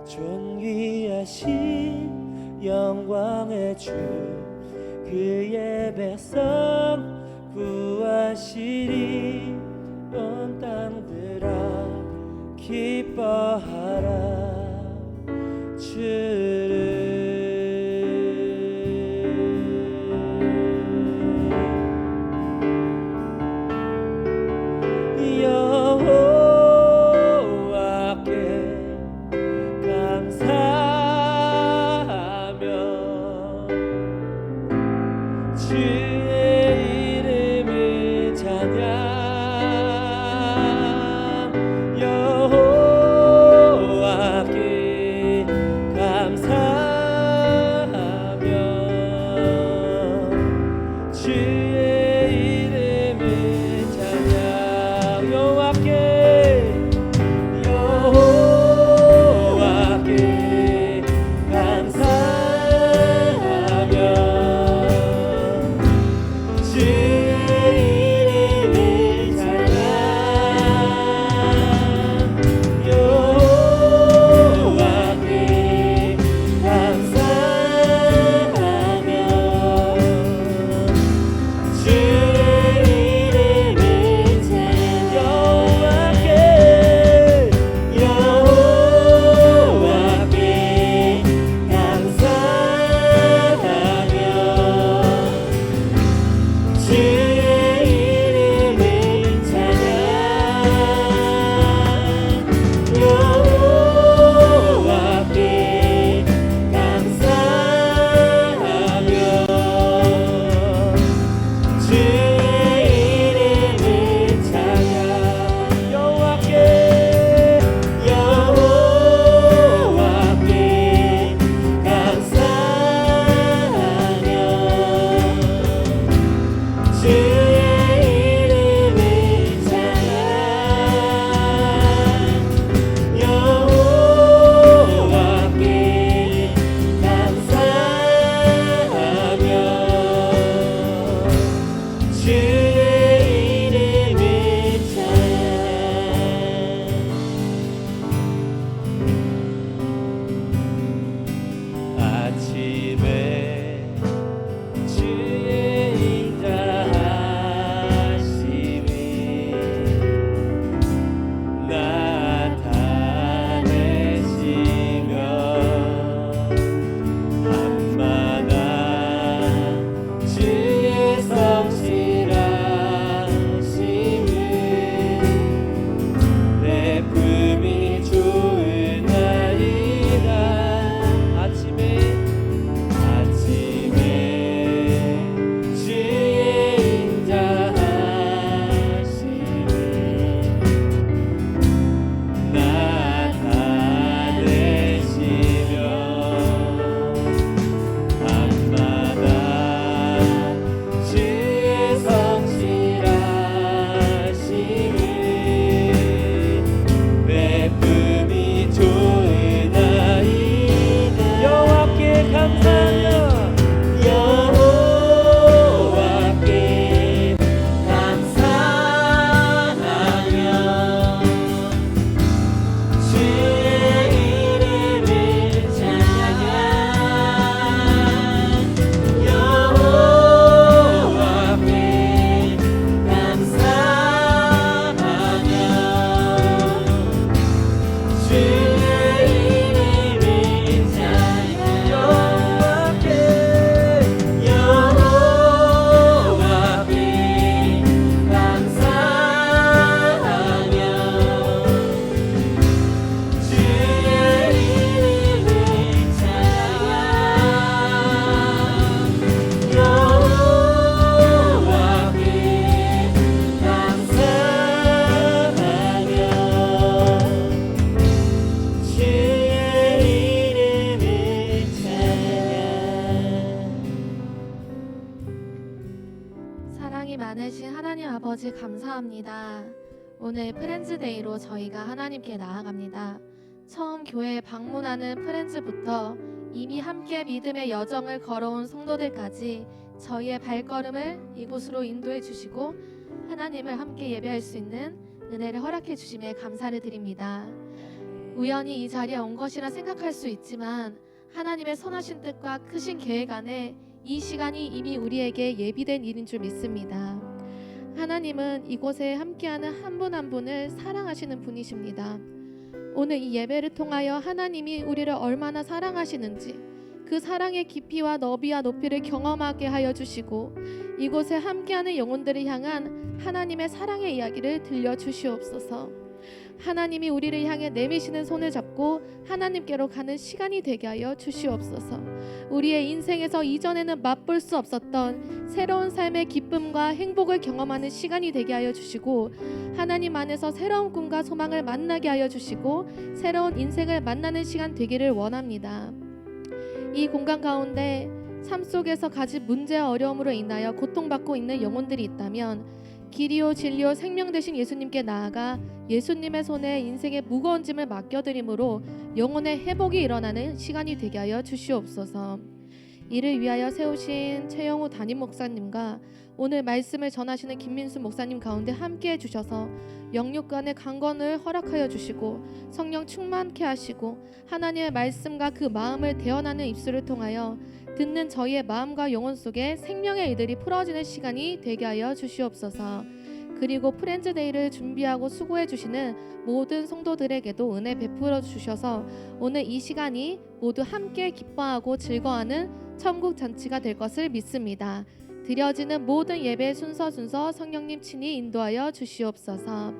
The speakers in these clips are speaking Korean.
존귀하신 영광의 주 그의 백성 구하시리. 온 땅들아 기뻐하라 주를. 아버지 감사합니다. 오늘 프렌즈데이로 저희가 하나님께 나아갑니다. 처음 교회에 방문하는 프렌즈부터 이미 함께 믿음의 여정을 걸어온 성도들까지 저희의 발걸음을 이곳으로 인도해 주시고 하나님을 함께 예배할 수 있는 은혜를 허락해 주심에 감사를 드립니다. 우연히 이 자리에 온 것이라 생각할 수 있지만 하나님의 선하신 뜻과 크신 계획 안에 이 시간이 이미 우리에게 예비된 일인 줄 믿습니다. 하나님은 이곳에 함께하는 한 분 한 분을 사랑하시는 분이십니다. 오늘 이 예배를 통하여 하나님이 우리를 얼마나 사랑하시는지 그 사랑의 깊이와 너비와 높이를 경험하게 하여 주시고 이곳에 함께하는 영혼들을 향한 하나님의 사랑의 이야기를 들려주시옵소서. 하나님이 우리를 향해 내미시는 손을 잡고 하나님께로 가는 시간이 되게 하여 주시옵소서. 우리의 인생에서 이전에는 맛볼 수 없었던 새로운 삶의 기쁨과 행복을 경험하는 시간이 되게 하여 주시고 하나님 안에서 새로운 꿈과 소망을 만나게 하여 주시고 새로운 인생을 만나는 시간 되기를 원합니다. 이 공간 가운데 삶 속에서 가진 문제와 어려움으로 인하여 고통받고 있는 영혼들이 있다면 길이요 진리요 생명 되신 예수님께 나아가 예수님의 손에 인생의 무거운 짐을 맡겨드림으로 영혼의 회복이 일어나는 시간이 되게 하여 주시옵소서. 이를 위하여 세우신 최영우 담임 목사님과 오늘 말씀을 전하시는 김민수 목사님 가운데 함께해 주셔서 영육간의 강건을 허락하여 주시고 성령 충만케 하시고 하나님의 말씀과 그 마음을 대언하는 입술을 통하여 듣는 저희의 마음과 영혼 속에 생명의 일들이 풀어지는 시간이 되게 하여 주시옵소서. 그리고 프렌즈데이를 준비하고 수고해 주시는 모든 성도들에게도 은혜 베풀어 주셔서 오늘 이 시간이 모두 함께 기뻐하고 즐거워하는 천국 잔치가 될 것을 믿습니다. 드려지는 모든 예배 순서 성령님 친히 인도하여 주시옵소서.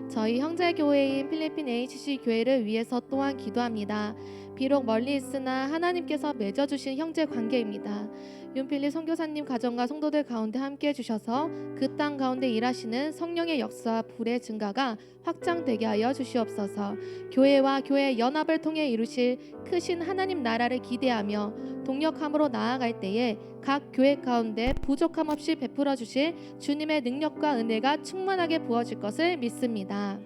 저희 형제교회인 필리핀 HC 교회를 위해서 또한 기도합니다. 비록 멀리 있으나 하나님께서 맺어주신 형제 관계입니다. 윤필리 선교사님 가정과 성도들 가운데 함께해 주셔서 그 땅 가운데 일하시는 성령의 역사와 불의 증가가 확장되게 하여 주시옵소서. 교회와 교회의 연합을 통해 이루실 크신 하나님 나라를 기대하며 동력함으로 나아갈 때에 각 교회 가운데 부족함 없이 베풀어 주실 주님의 능력과 은혜가 충만하게 부어질 것을 믿습니다.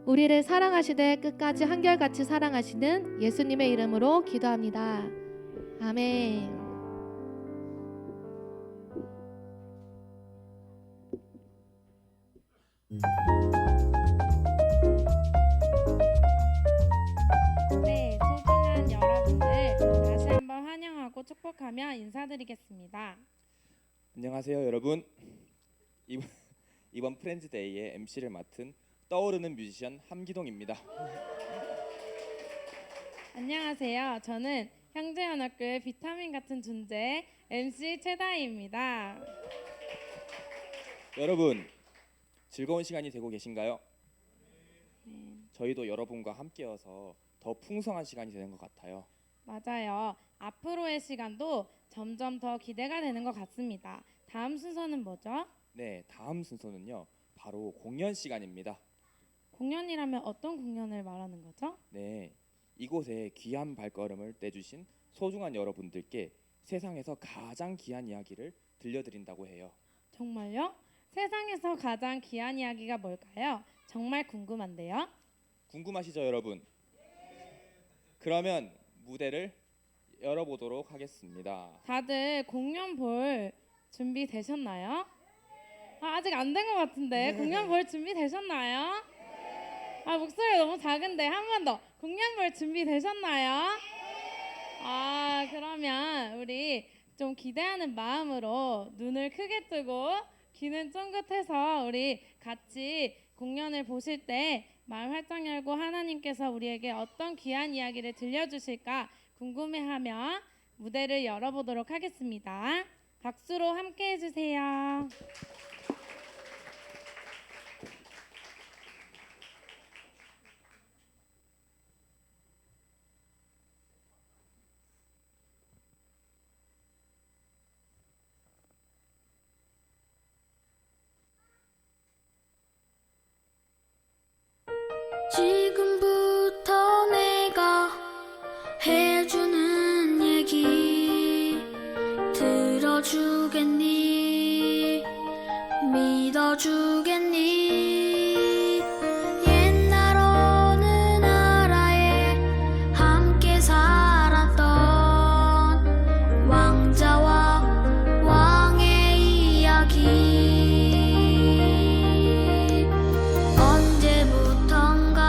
우리를 사랑하시되 끝까지 한결같이 사랑하시는 예수님의 이름으로 기도합니다. 아멘. 네, 소중한 여러분들 다시 한번 환영하고 축복하며 인사드리겠습니다. 안녕하세요 여러분. 이번 프렌즈데이의 MC를 맡은 떠오르는 뮤지션 함기동입니다. 안녕하세요. 저는 형제연합교회 비타민 같은 존재 MC 최다희입니다. 여러분 즐거운 시간이 되고 계신가요? 저희도 여러분과 함께여서 더 풍성한 시간이 되는 것 같아요. 맞아요. 앞으로의 시간도 점점 더 기대가 되는 것 같습니다. 다음 순서는 뭐죠? 네, 다음 순서는요. 바로 공연 시간입니다. 공연이라면 어떤 공연을 말하는 거죠? 네, 이곳에 귀한 발걸음을 떼주신 소중한 여러분들께 세상에서 가장 귀한 이야기를 들려드린다고 해요. 정말요? 세상에서 가장 귀한 이야기가 뭘까요? 정말 궁금한데요. 궁금하시죠, 여러분? 그러면 무대를 열어보도록 하겠습니다. 다들 공연 볼 준비 되셨나요? 아직 안 된 것 같은데 공연 볼 준비 되셨나요? 목소리 너무 작은데 한 번 더. 공연 볼 준비 되셨나요? 그러면 우리 좀 기대하는 마음으로 눈을 크게 뜨고 귀는 쫑긋해서 우리 같이 공연을 보실 때 마음 활짝 열고 하나님께서 우리에게 어떤 귀한 이야기를 들려주실까 궁금해하며 무대를 열어보도록 하겠습니다. 박수로 함께 해주세요. 지금부터 내가 해주는 얘기 들어주겠니? 믿어주겠니? 옛날 어느 나라에 함께 살았던 왕자와 왕의 이야기. 언제부턴가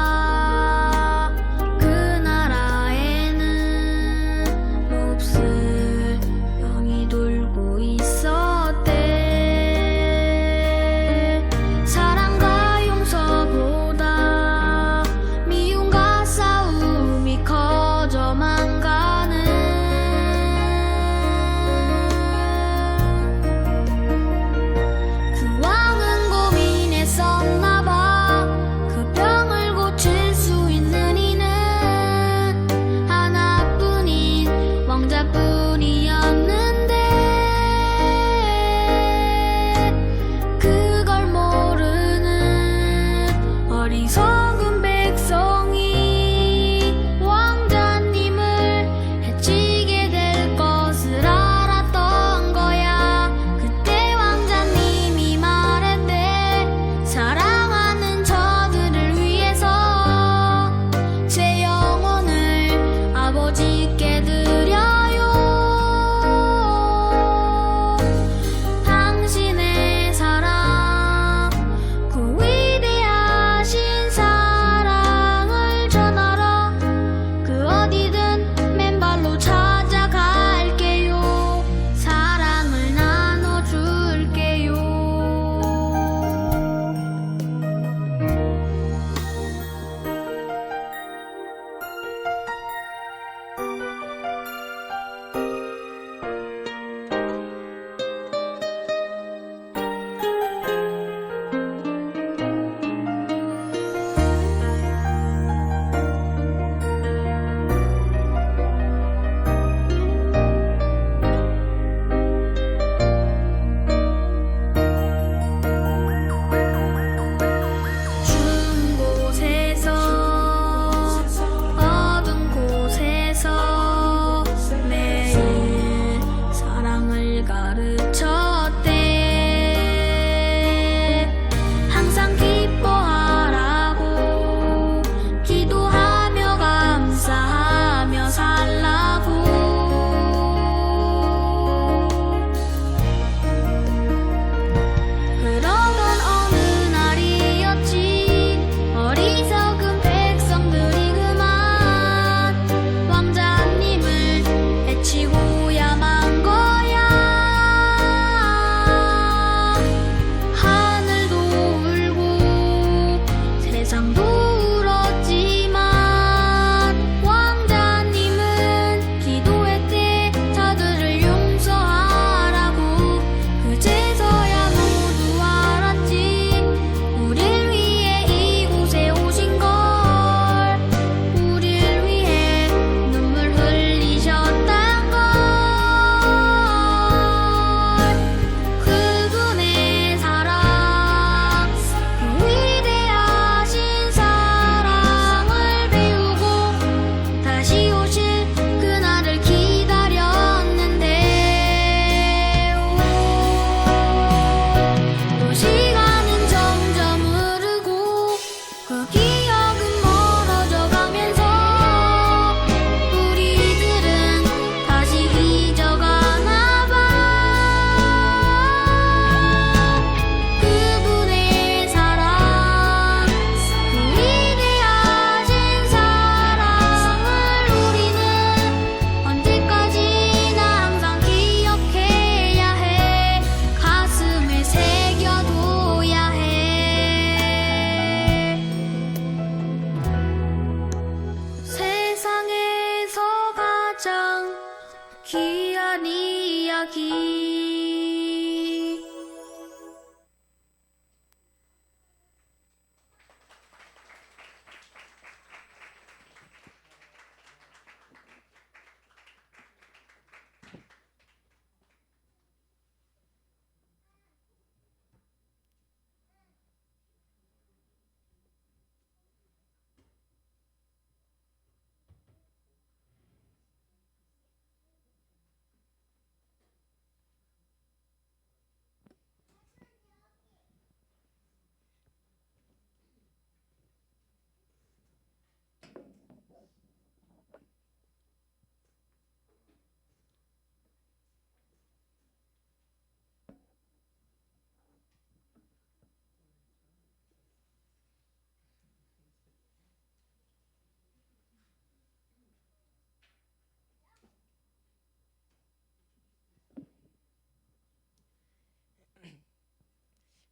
이야기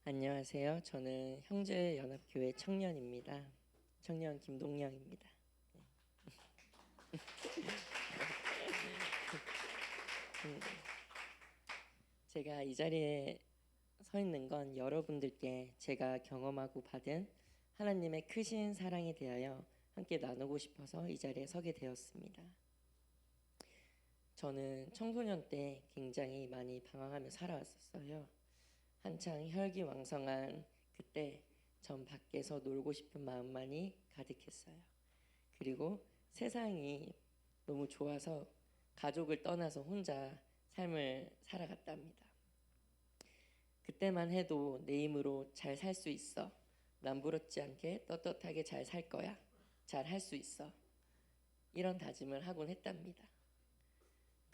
안녕하세요. 저는 형제연합교회 청년입니다. 청년 김동영입니다. 제가 이 자리에 서 있는 건 여러분들께 제가 경험하고 받은 하나님의 크신 사랑에 대하여 함께 나누고 싶어서 이 자리에 서게 되었습니다. 저는 청소년 때 굉장히 많이 방황하며 살아왔었어요. 한창 혈기왕성한 그때 전 밖에서 놀고 싶은 마음만이 가득했어요. 그리고 세상이 너무 좋아서 가족을 떠나서 혼자 삶을 살아갔답니다. 그때만 해도 내 힘으로 잘 살 수 있어. 남부럽지 않게 떳떳하게 잘 살 거야. 잘 할 수 있어. 이런 다짐을 하곤 했답니다.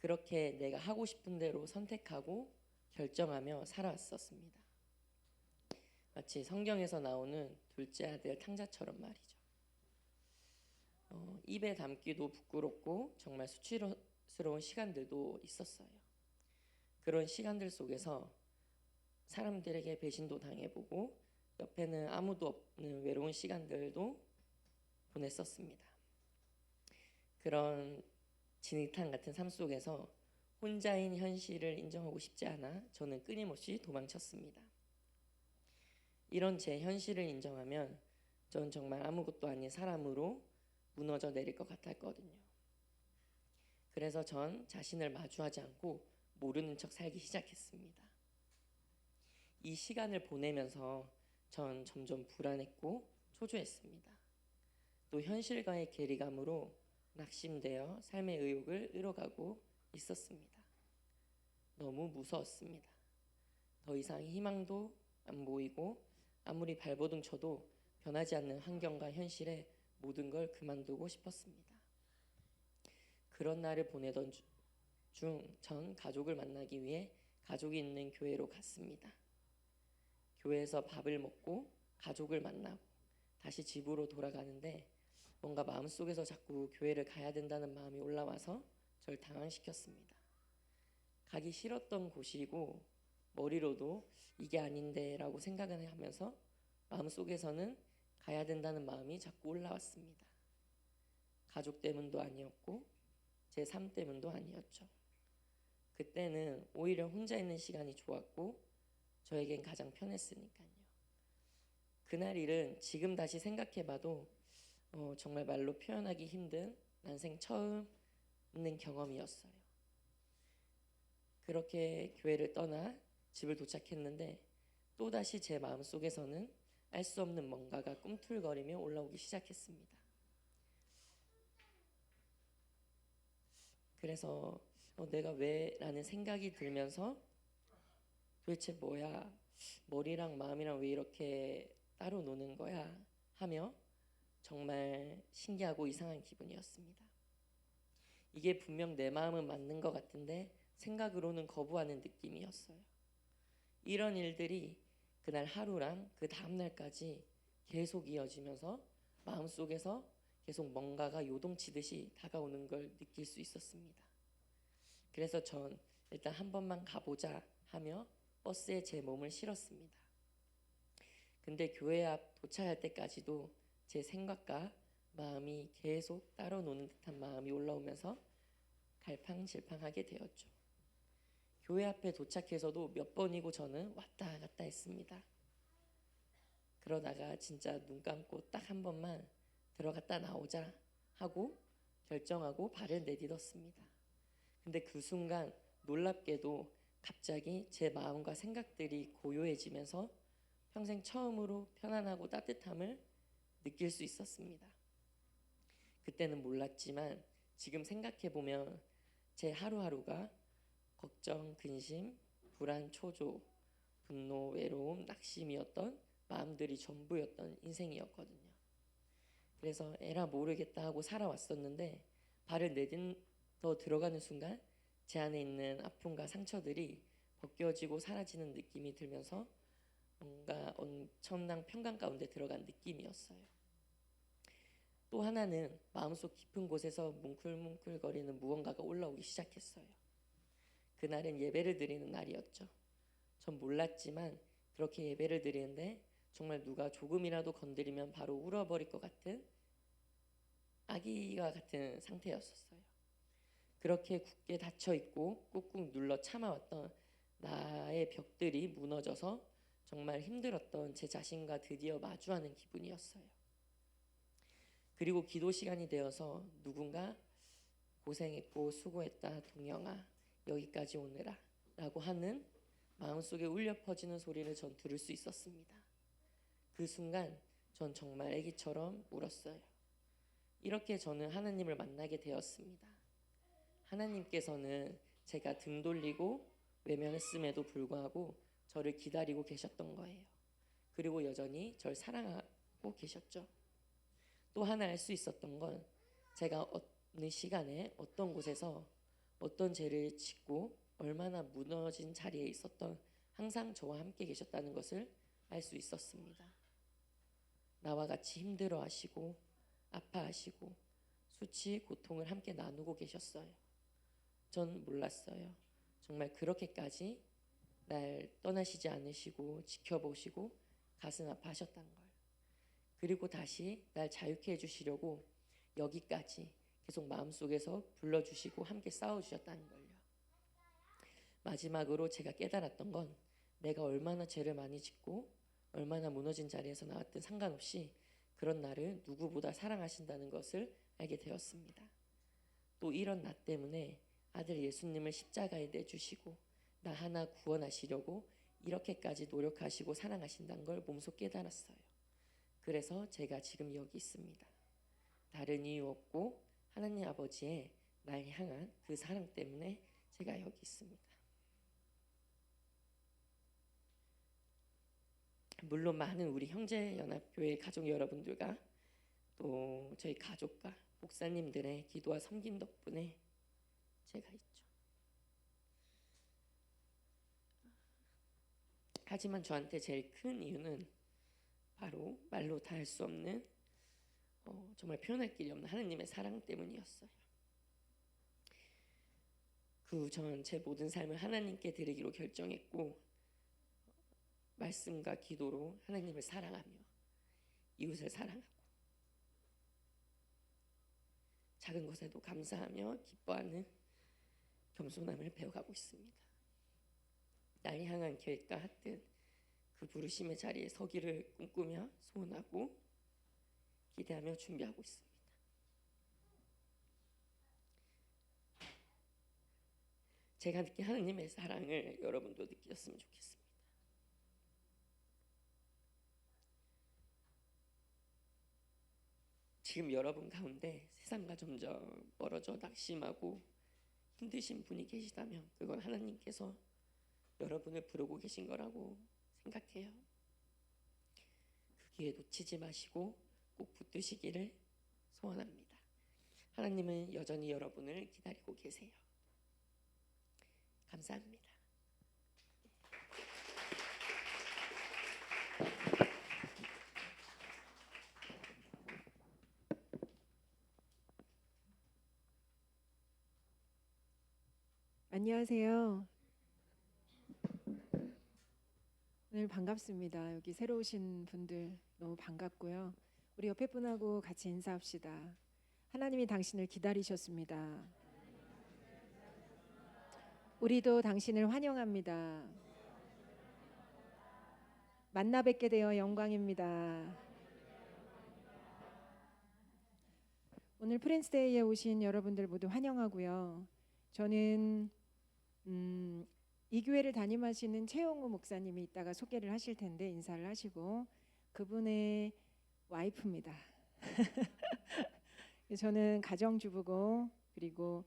그렇게 내가 하고 싶은 대로 선택하고 결정하며 살아왔었습니다. 마치 성경에서 나오는 둘째 아들 탕자처럼 말이죠. 입에 담기도 부끄럽고 정말 수치스러운 시간들도 있었어요. 그런 시간들 속에서 사람들에게 배신도 당해보고 옆에는 아무도 없는 외로운 시간들도 보냈었습니다. 그런 진흙탕 같은 삶 속에서 혼자인 현실을 인정하고 싶지 않아 저는 끊임없이 도망쳤습니다. 이런 제 현실을 인정하면 전 정말 아무것도 아닌 사람으로 무너져 내릴 것 같았거든요. 그래서 전 자신을 마주하지 않고 모르는 척 살기 시작했습니다. 이 시간을 보내면서 전 점점 불안했고 초조했습니다. 또 현실과의 괴리감으로 낙심되어 삶의 의욕을 잃어가고 있었습니다. 너무 무서웠습니다. 더 이상 희망도 안 보이고 아무리 발버둥 쳐도 변하지 않는 환경과 현실에 모든 걸 그만두고 싶었습니다. 그런 날을 보내던 중 전 가족을 만나기 위해 가족이 있는 교회로 갔습니다. 교회에서 밥을 먹고 가족을 만나고 다시 집으로 돌아가는데 뭔가 마음속에서 자꾸 교회를 가야 된다는 마음이 올라와서 절 당황시켰습니다. 가기 싫었던 곳이고 머리로도 이게 아닌데 라고 생각을 하면서 마음속에서는 가야 된다는 마음이 자꾸 올라왔습니다. 가족 때문도 아니었고 제 삶 때문도 아니었죠. 그때는 오히려 혼자 있는 시간이 좋았고 저에겐 가장 편했으니까요. 그날 일은 지금 다시 생각해봐도 정말 말로 표현하기 힘든 난생 처음 있는 경험이었어요. 그렇게 교회를 떠나 집을 도착했는데 또다시 제 마음속에서는 알 수 없는 뭔가가 꿈틀거리며 올라오기 시작했습니다. 그래서 내가 왜? 라는 생각이 들면서 도대체 뭐야? 머리랑 마음이랑 왜 이렇게 따로 노는 거야? 하며 정말 신기하고 이상한 기분이었습니다. 이게 분명 내 마음은 맞는 것 같은데 생각으로는 거부하는 느낌이었어요. 이런 일들이 그날 하루랑 그 다음 날까지 계속 이어지면서 마음속에서 계속 뭔가가 요동치듯이 다가오는 걸 느낄 수 있었습니다. 그래서 전 일단 한 번만 가보자 하며 버스에 제 몸을 실었습니다. 근데 교회 앞 도착할 때까지도 제 생각과 마음이 계속 따로 노는 듯한 마음이 올라오면서 갈팡질팡하게 되었죠. 교회 앞에 도착해서도 몇 번이고 저는 왔다 갔다 했습니다. 그러다가 진짜 눈 감고 딱 한 번만 들어갔다 나오자 하고 결정하고 발을 내딛었습니다. 근데 그 순간 놀랍게도 갑자기 제 마음과 생각들이 고요해지면서 평생 처음으로 편안하고 따뜻함을 느낄 수 있었습니다. 그때는 몰랐지만 지금 생각해보면 제 하루하루가 걱정, 근심, 불안, 초조, 분노, 외로움, 낙심이었던 마음들이 전부였던 인생이었거든요. 그래서 에라 모르겠다 하고 살아왔었는데 발을 내딛어 들어가는 순간 제 안에 있는 아픔과 상처들이 벗겨지고 사라지는 느낌이 들면서 뭔가 엄청난 평강 가운데 들어간 느낌이었어요. 또 하나는 마음속 깊은 곳에서 뭉클뭉클거리는 무언가가 올라오기 시작했어요. 그날은 예배를 드리는 날이었죠. 전 몰랐지만 그렇게 예배를 드리는데 정말 누가 조금이라도 건드리면 바로 울어버릴 것 같은 아기와 같은 상태였었어요. 그렇게 굳게 닫혀있고 꾹꾹 눌러 참아왔던 나의 벽들이 무너져서 정말 힘들었던 제 자신과 드디어 마주하는 기분이었어요. 그리고 기도 시간이 되어서 누군가 고생했고 수고했다 동영아 여기까지 오느라 라고 하는 마음속에 울려 퍼지는 소리를 전 들을 수 있었습니다. 그 순간 전 정말 아기처럼 울었어요. 이렇게 저는 하나님을 만나게 되었습니다. 하나님께서는 제가 등 돌리고 외면했음에도 불구하고 저를 기다리고 계셨던 거예요. 그리고 여전히 절 사랑하고 계셨죠. 또 하나 알 수 있었던 건 제가 어느 시간에 어떤 곳에서 어떤 죄를 짓고 얼마나 무너진 자리에 있었던 항상 저와 함께 계셨다는 것을 알 수 있었습니다. 나와 같이 힘들어하시고 아파하시고 수치, 고통을 함께 나누고 계셨어요. 전 몰랐어요. 정말 그렇게까지 날 떠나시지 않으시고 지켜보시고 가슴 아파하셨다는 걸. 그리고 다시 날 자유케 해주시려고 여기까지 계속 마음속에서 불러주시고 함께 싸워주셨다는 걸요. 마지막으로 제가 깨달았던 건 내가 얼마나 죄를 많이 짓고 얼마나 무너진 자리에서 나왔든 상관없이 그런 나를 누구보다 사랑하신다는 것을 알게 되었습니다. 또 이런 나 때문에 아들 예수님을 십자가에 내주시고 나 하나 구원하시려고 이렇게까지 노력하시고 사랑하신다는 걸 몸소 깨달았어요. 그래서 제가 지금 여기 있습니다. 다른 이유 없고 하나님 아버지의 날 향한 그 사랑 때문에 제가 여기 있습니다. 물론 많은 우리 형제연합교회 가족 여러분들과 또 저희 가족과 목사님들의 기도와 섬김 덕분에 제가 있죠. 하지만 저한테 제일 큰 이유는 바로 말로 다 할 수 없는 정말 표현할 길이 없는 하나님의 사랑 때문이었어요. 그 후 전 제 모든 삶을 하나님께 드리기로 결정했고 말씀과 기도로 하나님을 사랑하며 이웃을 사랑하고 작은 것에도 감사하며 기뻐하는 겸손함을 배워가고 있습니다. 날 향한 계획과 같은 그 부르심의 자리에 서기를 꿈꾸며 소원하고 기대하며 준비하고 있습니다. 제가 느낀 하나님의 사랑을 여러분도 느끼셨으면 좋겠습니다. 지금 여러분 가운데 세상과 점점 멀어져 낙심하고 힘드신 분이 계시다면 그건 하나님께서 여러분을 부르고 계신 거라고 생각해요. 그 기회 놓치지 마시고 꼭 붙드시기를 소원합니다. 하나님은 여전히 여러분을 기다리고 계세요. 감사합니다. 안녕하세요. 오늘 반갑습니다. 여기 새로 오신 분들 너무 반갑고요. 우리 옆에 분하고 같이 인사합시다. 하나님이 당신을 기다리셨습니다. 우리도 당신을 환영합니다. 만나 뵙게 되어 영광입니다. 오늘 프렌스데이에 오신 여러분들 모두 환영하고요. 저는 이 교회를 담임하시는 최용우 목사님이 이따가 소개를 하실 텐데 인사를 하시고, 그분의 와이프입니다. 저는 가정주부고 그리고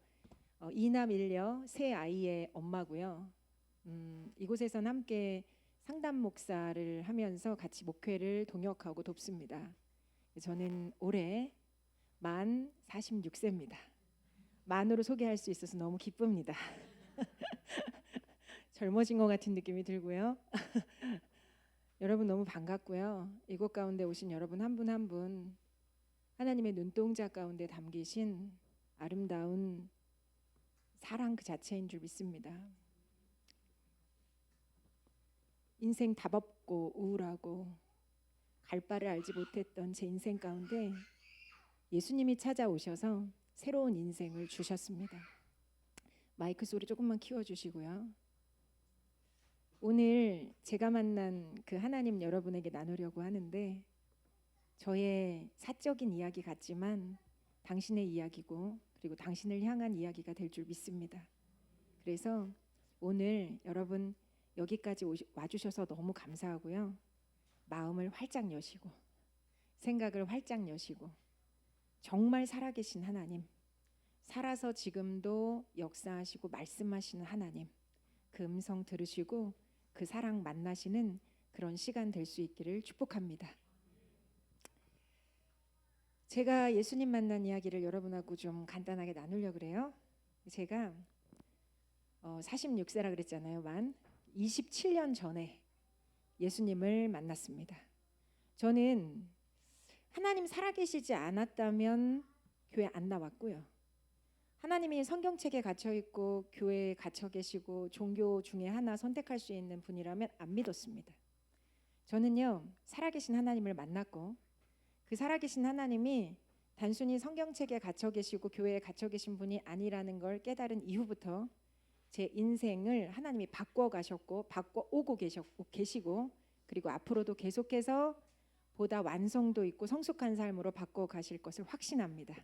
이남 일녀 세 아이의 엄마고요. 이곳에선 함께 상담 목사를 하면서 같이 목회를 동역하고 돕습니다. 저는 올해 만 46세입니다. 만으로 소개할 수 있어서 너무 기쁩니다. 젊어진 것 같은 느낌이 들고요. 여러분 너무 반갑고요. 이곳 가운데 오신 여러분 한 분 한 분 하나님의 눈동자 가운데 담기신 아름다운 사랑 그 자체인 줄 믿습니다. 인생 답 없고 우울하고 갈 바를 알지 못했던 제 인생 가운데 예수님이 찾아오셔서 새로운 인생을 주셨습니다. 마이크 소리 조금만 키워주시고요. 오늘 제가 만난 그 하나님 여러분에게 나누려고 하는데, 저의 사적인 이야기 같지만 당신의 이야기고 그리고 당신을 향한 이야기가 될 줄 믿습니다. 그래서 오늘 여러분 여기까지 와주셔서 너무 감사하고요. 마음을 활짝 여시고 생각을 활짝 여시고 정말 살아계신 하나님, 살아서 지금도 역사하시고 말씀하시는 하나님, 그 음성 들으시고 그 사랑 만나시는 그런 시간 될 수 있기를 축복합니다. 제가 예수님 만난 이야기를 여러분하고 좀 간단하게 나누려고 그래요. 제가 46세라 그랬잖아요. 만 27년 전에 예수님을 만났습니다. 저는 하나님 살아계시지 않았다면 교회 안 나왔고요. 하나님이 성경책에 갇혀 있고 교회에 갇혀 계시고 종교 중에 하나 선택할 수 있는 분이라면 안 믿었습니다. 저는요, 살아계신 하나님을 만났고 그 살아계신 하나님이 단순히 성경책에 갇혀 계시고 교회에 갇혀 계신 분이 아니라는 걸 깨달은 이후부터 제 인생을 하나님이 바꿔 가셨고 바꿔 오고 계시고 그리고 앞으로도 계속해서 보다 완성도 있고 성숙한 삶으로 바꿔 가실 것을 확신합니다.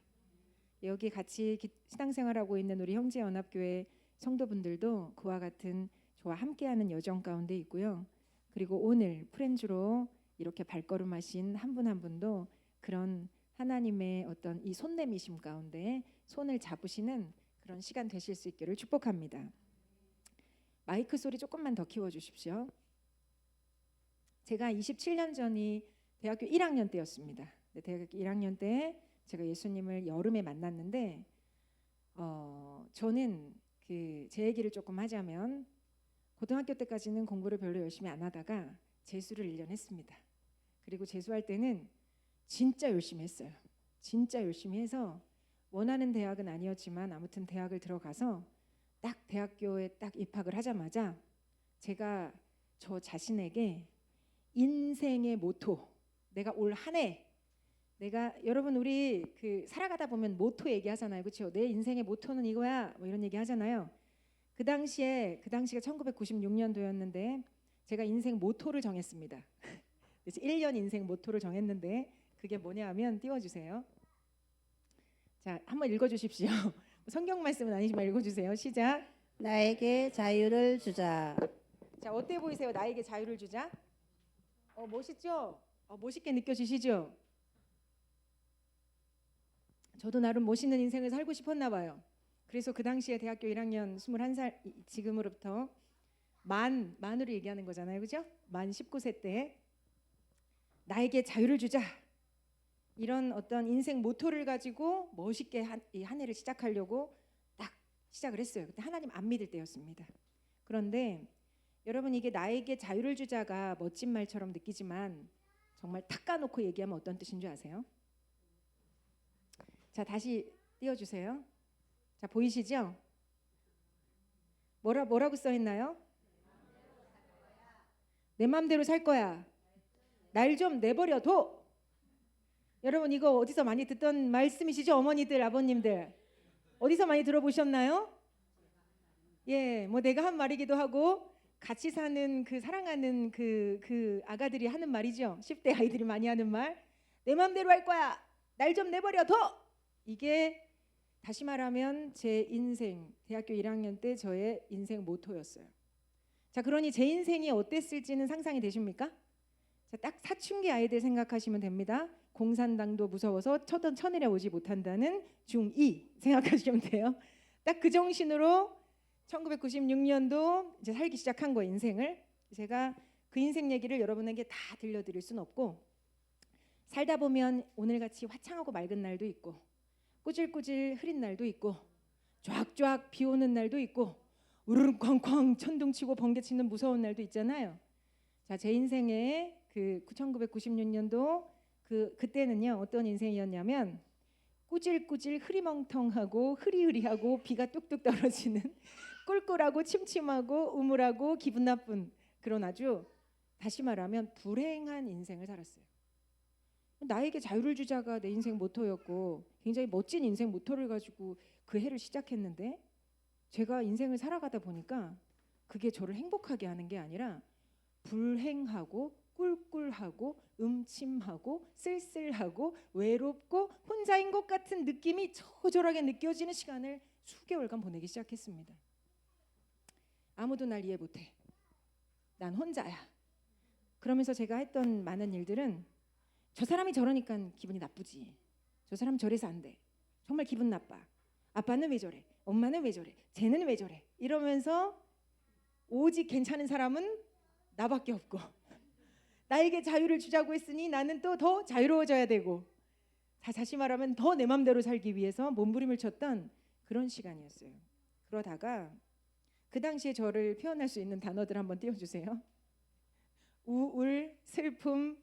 여기 같이 신앙생활하고 있는 우리 형제연합교회 성도분들도 그와 같은 저와 함께하는 여정 가운데 있고요. 그리고 오늘 프렌즈로 이렇게 발걸음하신 한 분 한 분도 그런 하나님의 어떤 이 손내미심 가운데 손을 잡으시는 그런 시간 되실 수 있기를 축복합니다. 마이크 소리 조금만 더 키워주십시오. 제가 27년 전이 대학교 1학년 때였습니다. 대학교 1학년 때 제가 예수님을 여름에 만났는데 저는 제 얘기를 조금 하자면 고등학교 때까지는 공부를 별로 열심히 안 하다가 재수를 1년 했습니다. 그리고 재수할 때는 진짜 열심히 했어요. 진짜 열심히 해서 원하는 대학은 아니었지만 아무튼 대학을 들어가서 딱 대학교에 딱 입학을 하자마자 제가 저 자신에게 인생의 모토, 내가 올 한 해 내가 여러분 우리 살아가다 보면 모토 얘기하잖아요. 그렇죠? 내 인생의 모토는 이거야. 뭐 이런 얘기 하잖아요. 그 당시가 1996년도였는데 제가 인생 모토를 정했습니다. 그래서 1년 인생 모토를 정했는데 그게 뭐냐 하면 띄워주세요. 자, 한번 읽어주십시오. 성경 말씀은 아니지만 읽어주세요. 시작. 나에게 자유를 주자. 자, 어때 보이세요? 나에게 자유를 주자. 멋있죠? 멋있게 느껴지시죠? 저도 나름 멋있는 인생을 살고 싶었나 봐요. 그래서 그 당시에 대학교 1학년 21살 지금으로부터 만으로 얘기하는 거잖아요. 그죠? 만 19세 때 나에게 자유를 주자. 이런 어떤 인생 모토를 가지고 멋있게 이 한 해를 시작하려고 딱 시작을 했어요. 그때 하나님 안 믿을 때였습니다. 그런데 여러분 이게 나에게 자유를 주자가 멋진 말처럼 느끼지만 정말 탁 까놓고 얘기하면 어떤 뜻인 줄 아세요? 자, 다시 띄워주세요. 자, 보이시죠? 뭐라고 써 있나요? 내 맘대로 살 거야. 날 좀 내버려둬. 여러분 이거 어디서 많이 듣던 말씀이시죠? 어머니들, 아버님들. 어디서 많이 들어보셨나요? 예, 뭐 내가 한 말이기도 하고 같이 사는 그 사랑하는 그 아가들이 하는 말이죠. 10대 아이들이 많이 하는 말. 내 마음대로 할 거야. 날 좀 내버려 둬. 이게 다시 말하면 제 인생 대학교 1학년 때 저의 인생 모토였어요. 자, 그러니 제 인생이 어땠을지는 상상이 되십니까? 자, 딱 사춘기 아이들 생각하시면 됩니다. 공산당도 무서워서 천일에 오지 못한다는 중2 생각하시면 돼요. 딱 그 정신으로 1996년도 이제 살기 시작한 거예요, 인생을. 제가 그 인생 얘기를 여러분에게 다 들려드릴 수는 없고, 살다 보면 오늘같이 화창하고 맑은 날도 있고, 꾸질꾸질 흐린 날도 있고, 쫙쫙 비 오는 날도 있고, 우르르 쾅쾅 천둥치고 번개치는 무서운 날도 있잖아요. 자, 제 인생의 그 1996년도 그때는요 어떤 인생이었냐면, 꾸질꾸질 흐리멍텅하고 흐리흐리하고 비가 뚝뚝 떨어지는 꿀꿀하고 침침하고 우물하고 기분 나쁜 그런 아주 다시 말하면 불행한 인생을 살았어요. 나에게 자유를 주자가 내 인생 모토였고 굉장히 멋진 인생 모토를 가지고 그 해를 시작했는데, 제가 인생을 살아가다 보니까 그게 저를 행복하게 하는 게 아니라 불행하고 꿀꿀하고 음침하고 쓸쓸하고 외롭고 혼자인 것 같은 느낌이 저절하게 느껴지는 시간을 수개월간 보내기 시작했습니다. 아무도 날 이해 못해. 난 혼자야. 그러면서 제가 했던 많은 일들은, 저 사람이 저러니까 기분이 나쁘지. 저 사람 저래서 안 돼. 정말 기분 나빠. 아빠는 왜 저래? 엄마는 왜 저래? 쟤는 왜 저래? 이러면서 오직 괜찮은 사람은 나밖에 없고, 나에게 자유를 주자고 했으니 나는 또 더 자유로워져야 되고, 다시 말하면 더 내 맘대로 살기 위해서 몸부림을 쳤던 그런 시간이었어요. 그러다가 그 당시에 저를 표현할 수 있는 단어들 한번 띄워주세요. 우울, 슬픔,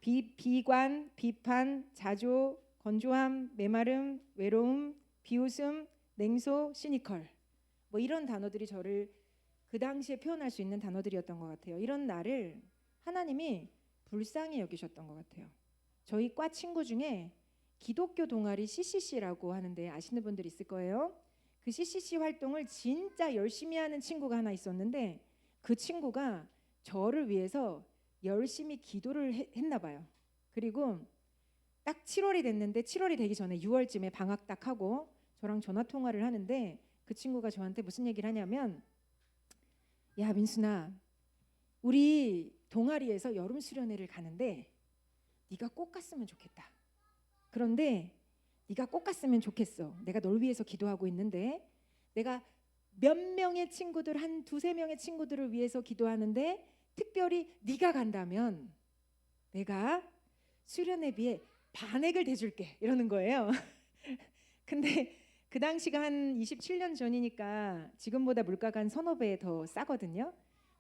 비관, 비판, 자조, 건조함, 메마름, 외로움, 비웃음, 냉소, 시니컬, 뭐 이런 단어들이 저를 그 당시에 표현할 수 있는 단어들이었던 것 같아요. 이런 나를 하나님이 불쌍히 여기셨던 것 같아요. 저희 과 친구 중에 기독교 동아리 CCC라고 하는데 아시는 분들 있을 거예요. 그 CCC 활동을 진짜 열심히 하는 친구가 하나 있었는데, 그 친구가 저를 위해서 열심히 기도를 했나 봐요. 그리고 딱 7월이 됐는데, 7월이 되기 전에 6월쯤에 방학 딱 하고 저랑 전화 통화를 하는데, 그 친구가 저한테 무슨 얘기를 하냐면, 야 민순아, 우리 동아리에서 여름 수련회를 가는데 네가 꼭 갔으면 좋겠다. 그런데 네가 꼭 갔으면 좋겠어. 내가 널 위해서 기도하고 있는데, 내가 몇 명의 친구들, 한 두세 명의 친구들을 위해서 기도하는데, 특별히 네가 간다면 내가 수련회비에 반액을 대줄게, 이러는 거예요. 근데 그 당시가 한 27년 전이니까 지금보다 물가가 한 서너 배 더 싸거든요.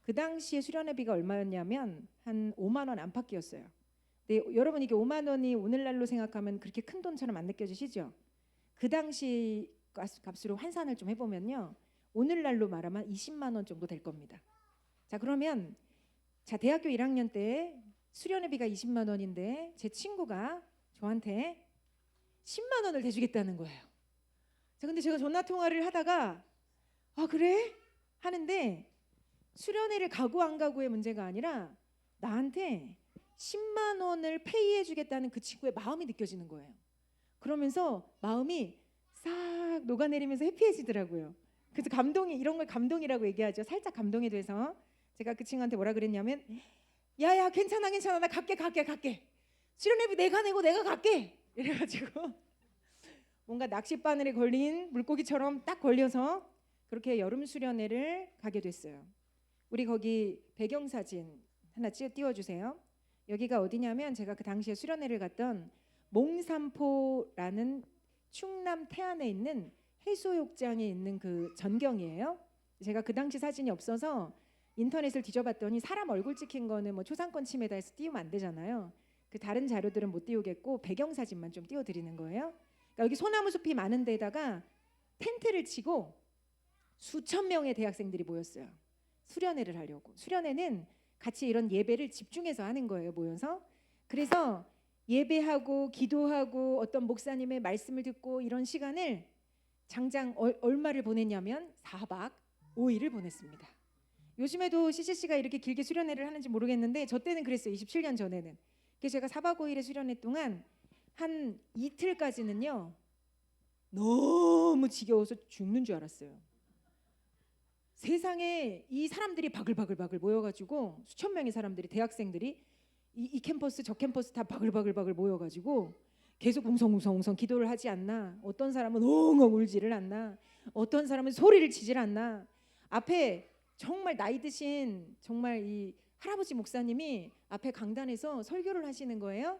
그 당시에 수련회비가 얼마였냐면 한 5만 원 안팎이었어요. 근데 여러분, 이게 5만 원이 오늘날로 생각하면 그렇게 큰 돈처럼 안 느껴지시죠? 그 당시 값으로 환산을 좀 해보면요, 오늘날로 말하면 20만 원 정도 될 겁니다. 자, 그러면 자, 대학교 1학년 때 수련회비가 20만 원인데 제 친구가 저한테 10만 원을 대주겠다는 거예요. 자, 근데 제가 전화 통화를 하다가 아 그래? 하는데, 수련회를 가고 안 가고의 문제가 아니라 나한테 10만 원을 페이해 주겠다는 그 친구의 마음이 느껴지는 거예요. 그러면서 마음이 싹 녹아내리면서 해피해지더라고요. 그래서 감동이, 이런 걸 감동이라고 얘기하죠. 살짝 감동이 돼서 제가 그 친구한테 뭐라 그랬냐면, 야야 괜찮아 나 갈게. 수련회비 내가 내고 내가 갈게. 이래가지고 뭔가 낚싯바늘에 걸린 물고기처럼 딱 걸려서 그렇게 여름 수련회를 가게 됐어요. 우리 거기 배경사진 하나 띄워주세요. 여기가 어디냐면, 제가 그 당시에 수련회를 갔던 몽산포라는 충남 태안에 있는 해수욕장에 있는 그 전경이에요. 제가 그 당시 사진이 없어서 인터넷을 뒤져봤더니 사람 얼굴 찍힌 거는 뭐 초상권 침해다 해서 띄우면 안 되잖아요. 그 다른 자료들은 못 띄우겠고 배경사진만 좀 띄워드리는 거예요. 그러니까 여기 소나무 숲이 많은 데다가 텐트를 치고 수천 명의 대학생들이 모였어요. 수련회를 하려고. 수련회는 같이 이런 예배를 집중해서 하는 거예요, 모여서. 그래서 예배하고 기도하고 어떤 목사님의 말씀을 듣고 이런 시간을 장장 얼마를 보냈냐면 4박 5일을 보냈습니다. 요즘에도 CCC가 이렇게 길게 수련회를 하는지 모르겠는데 저 때는 그랬어요. 27년 전에는. 그래서 제가 4박 5일의 수련회 동안 한 이틀까지는요. 너무 지겨워서 죽는 줄 알았어요. 세상에 이 사람들이 바글바글 모여가지고 수천 명의 사람들이, 대학생들이 이 캠퍼스 저 캠퍼스 다 바글바글 모여가지고 계속 웅성웅성 기도를 하지 않나, 어떤 사람은 엉엉 울지를 않나, 어떤 사람은 소리를 치질 않나. 앞에 정말 나이 드신 정말 이 할아버지 목사님이 앞에 강단에서 설교를 하시는 거예요.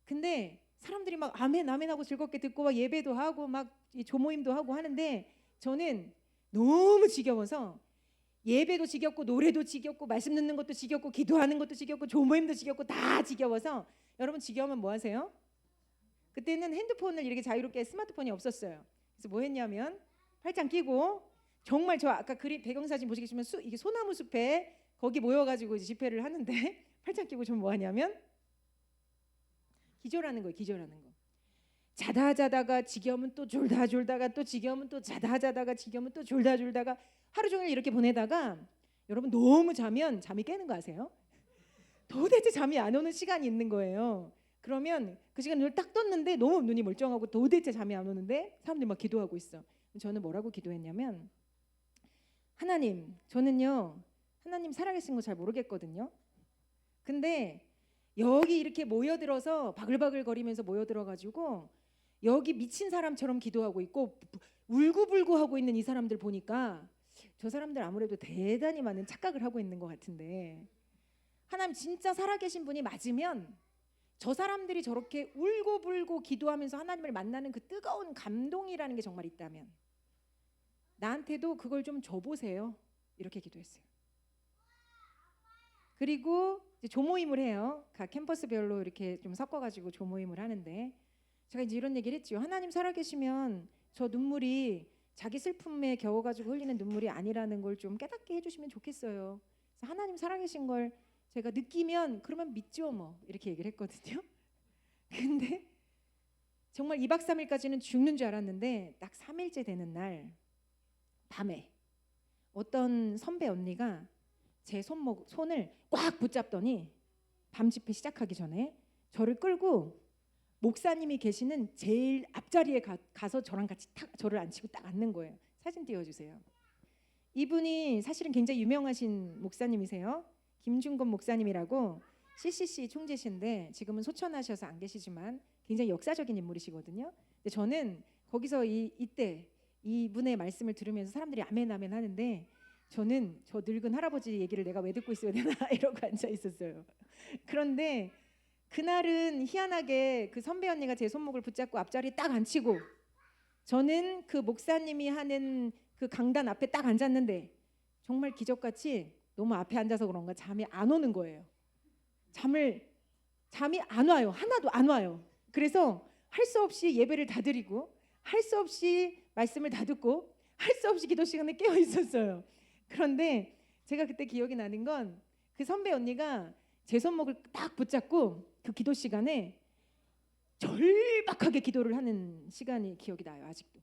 근데 사람들이 막 아멘 아멘 하고 즐겁게 듣고 막 예배도 하고 막 이 조모임도 하고 하는데 저는 너무 지겨워서 예배도 지겹고 노래도 지겹고 말씀 듣는 것도 지겹고 기도하는 것도 지겹고 조모임도 지겹고 다 지겨워서, 여러분 지겨우면 뭐 하세요? 그때는 핸드폰을 이렇게 자유롭게, 스마트폰이 없었어요. 그래서 뭐 했냐면 팔짱 끼고, 정말 저 아까 그림 배경사진 보시겠지만 이게 소나무 숲에 거기 모여가지고 이제 집회를 하는데 팔짱 끼고 좀 뭐 하냐면 기절하는 거예요. 기절하는 거. 자다가 지겨우면 또 졸다가 또 지겨우면 또 자다가 지겨우면 또 졸다가 하루 종일 이렇게 보내다가 여러분 너무 자면 잠이 깨는 거 아세요? 도대체 잠이 안 오는 시간이 있는 거예요. 그러면 그 시간 눈을 딱 떴는데 너무 눈이 멀쩡하고 도대체 잠이 안 오는데 사람들이 막 기도하고 있어. 저는 뭐라고 기도했냐면, 하나님, 저는요 하나님 살아계신 거 잘 모르겠거든요. 근데 여기 이렇게 모여들어서 바글바글 거리면서 모여들어가지고 여기 미친 사람처럼 기도하고 있고 울고불고 하고 있는 이 사람들 보니까 저 사람들 아무래도 대단히 많은 착각을 하고 있는 것 같은데, 하나님 진짜 살아계신 분이 맞으면 저 사람들이 저렇게 울고불고 기도하면서 하나님을 만나는 그 뜨거운 감동이라는 게 정말 있다면 나한테도 그걸 좀 줘보세요. 이렇게 기도했어요. 그리고 이제 조모임을 해요. 각 캠퍼스별로 이렇게 좀 섞어가지고 조모임을 하는데 제가 이제 이런 얘기를 했죠. 하나님 살아계시면 저 눈물이 자기 슬픔에 겨워가지고 흘리는 눈물이 아니라는 걸 좀 깨닫게 해주시면 좋겠어요. 그래서 하나님 살아계신 걸 제가 느끼면 그러면 믿죠 뭐, 이렇게 얘기를 했거든요. 근데 정말 2박 3일까지는 죽는 줄 알았는데 딱 3일째 되는 날 밤에 어떤 선배 언니가 제 손을 꽉 붙잡더니 밤 집회 시작하기 전에 저를 끌고 목사님이 계시는 제일 앞자리에 가서 저랑 같이 저를 앉히고 딱 앉는 거예요. 사진 띄워주세요. 이분이 사실은 굉장히 유명하신 목사님이세요. 김준건 목사님이라고 CCC 총재신데 지금은 소천하셔서 안 계시지만 굉장히 역사적인 인물이시거든요. 근데 저는 거기서 이때 이분의 말씀을 들으면서 사람들이 아멘 아멘 하는데 저는 저 늙은 할아버지 얘기를 내가 왜 듣고 있어야 되나 이러고 앉아 있었어요. 그런데 그날은 희한하게 그 선배 언니가 제 손목을 붙잡고 앞자리에 딱 앉히고 저는 그 목사님이 하는 그 강단 앞에 딱 앉았는데 정말 기적같이 너무 앞에 앉아서 그런가 잠이 안 오는 거예요. 잠이 안 와요. 하나도 안 와요. 그래서 할 수 없이 예배를 다 드리고 할 수 없이 말씀을 다 듣고 할 수 없이 기도 시간에 깨어 있었어요. 그런데 제가 그때 기억이 나는 건 그 선배 언니가 제 손목을 딱 붙잡고 그 기도 시간에 절박하게 기도를 하는 시간이 기억이 나요. 아직도.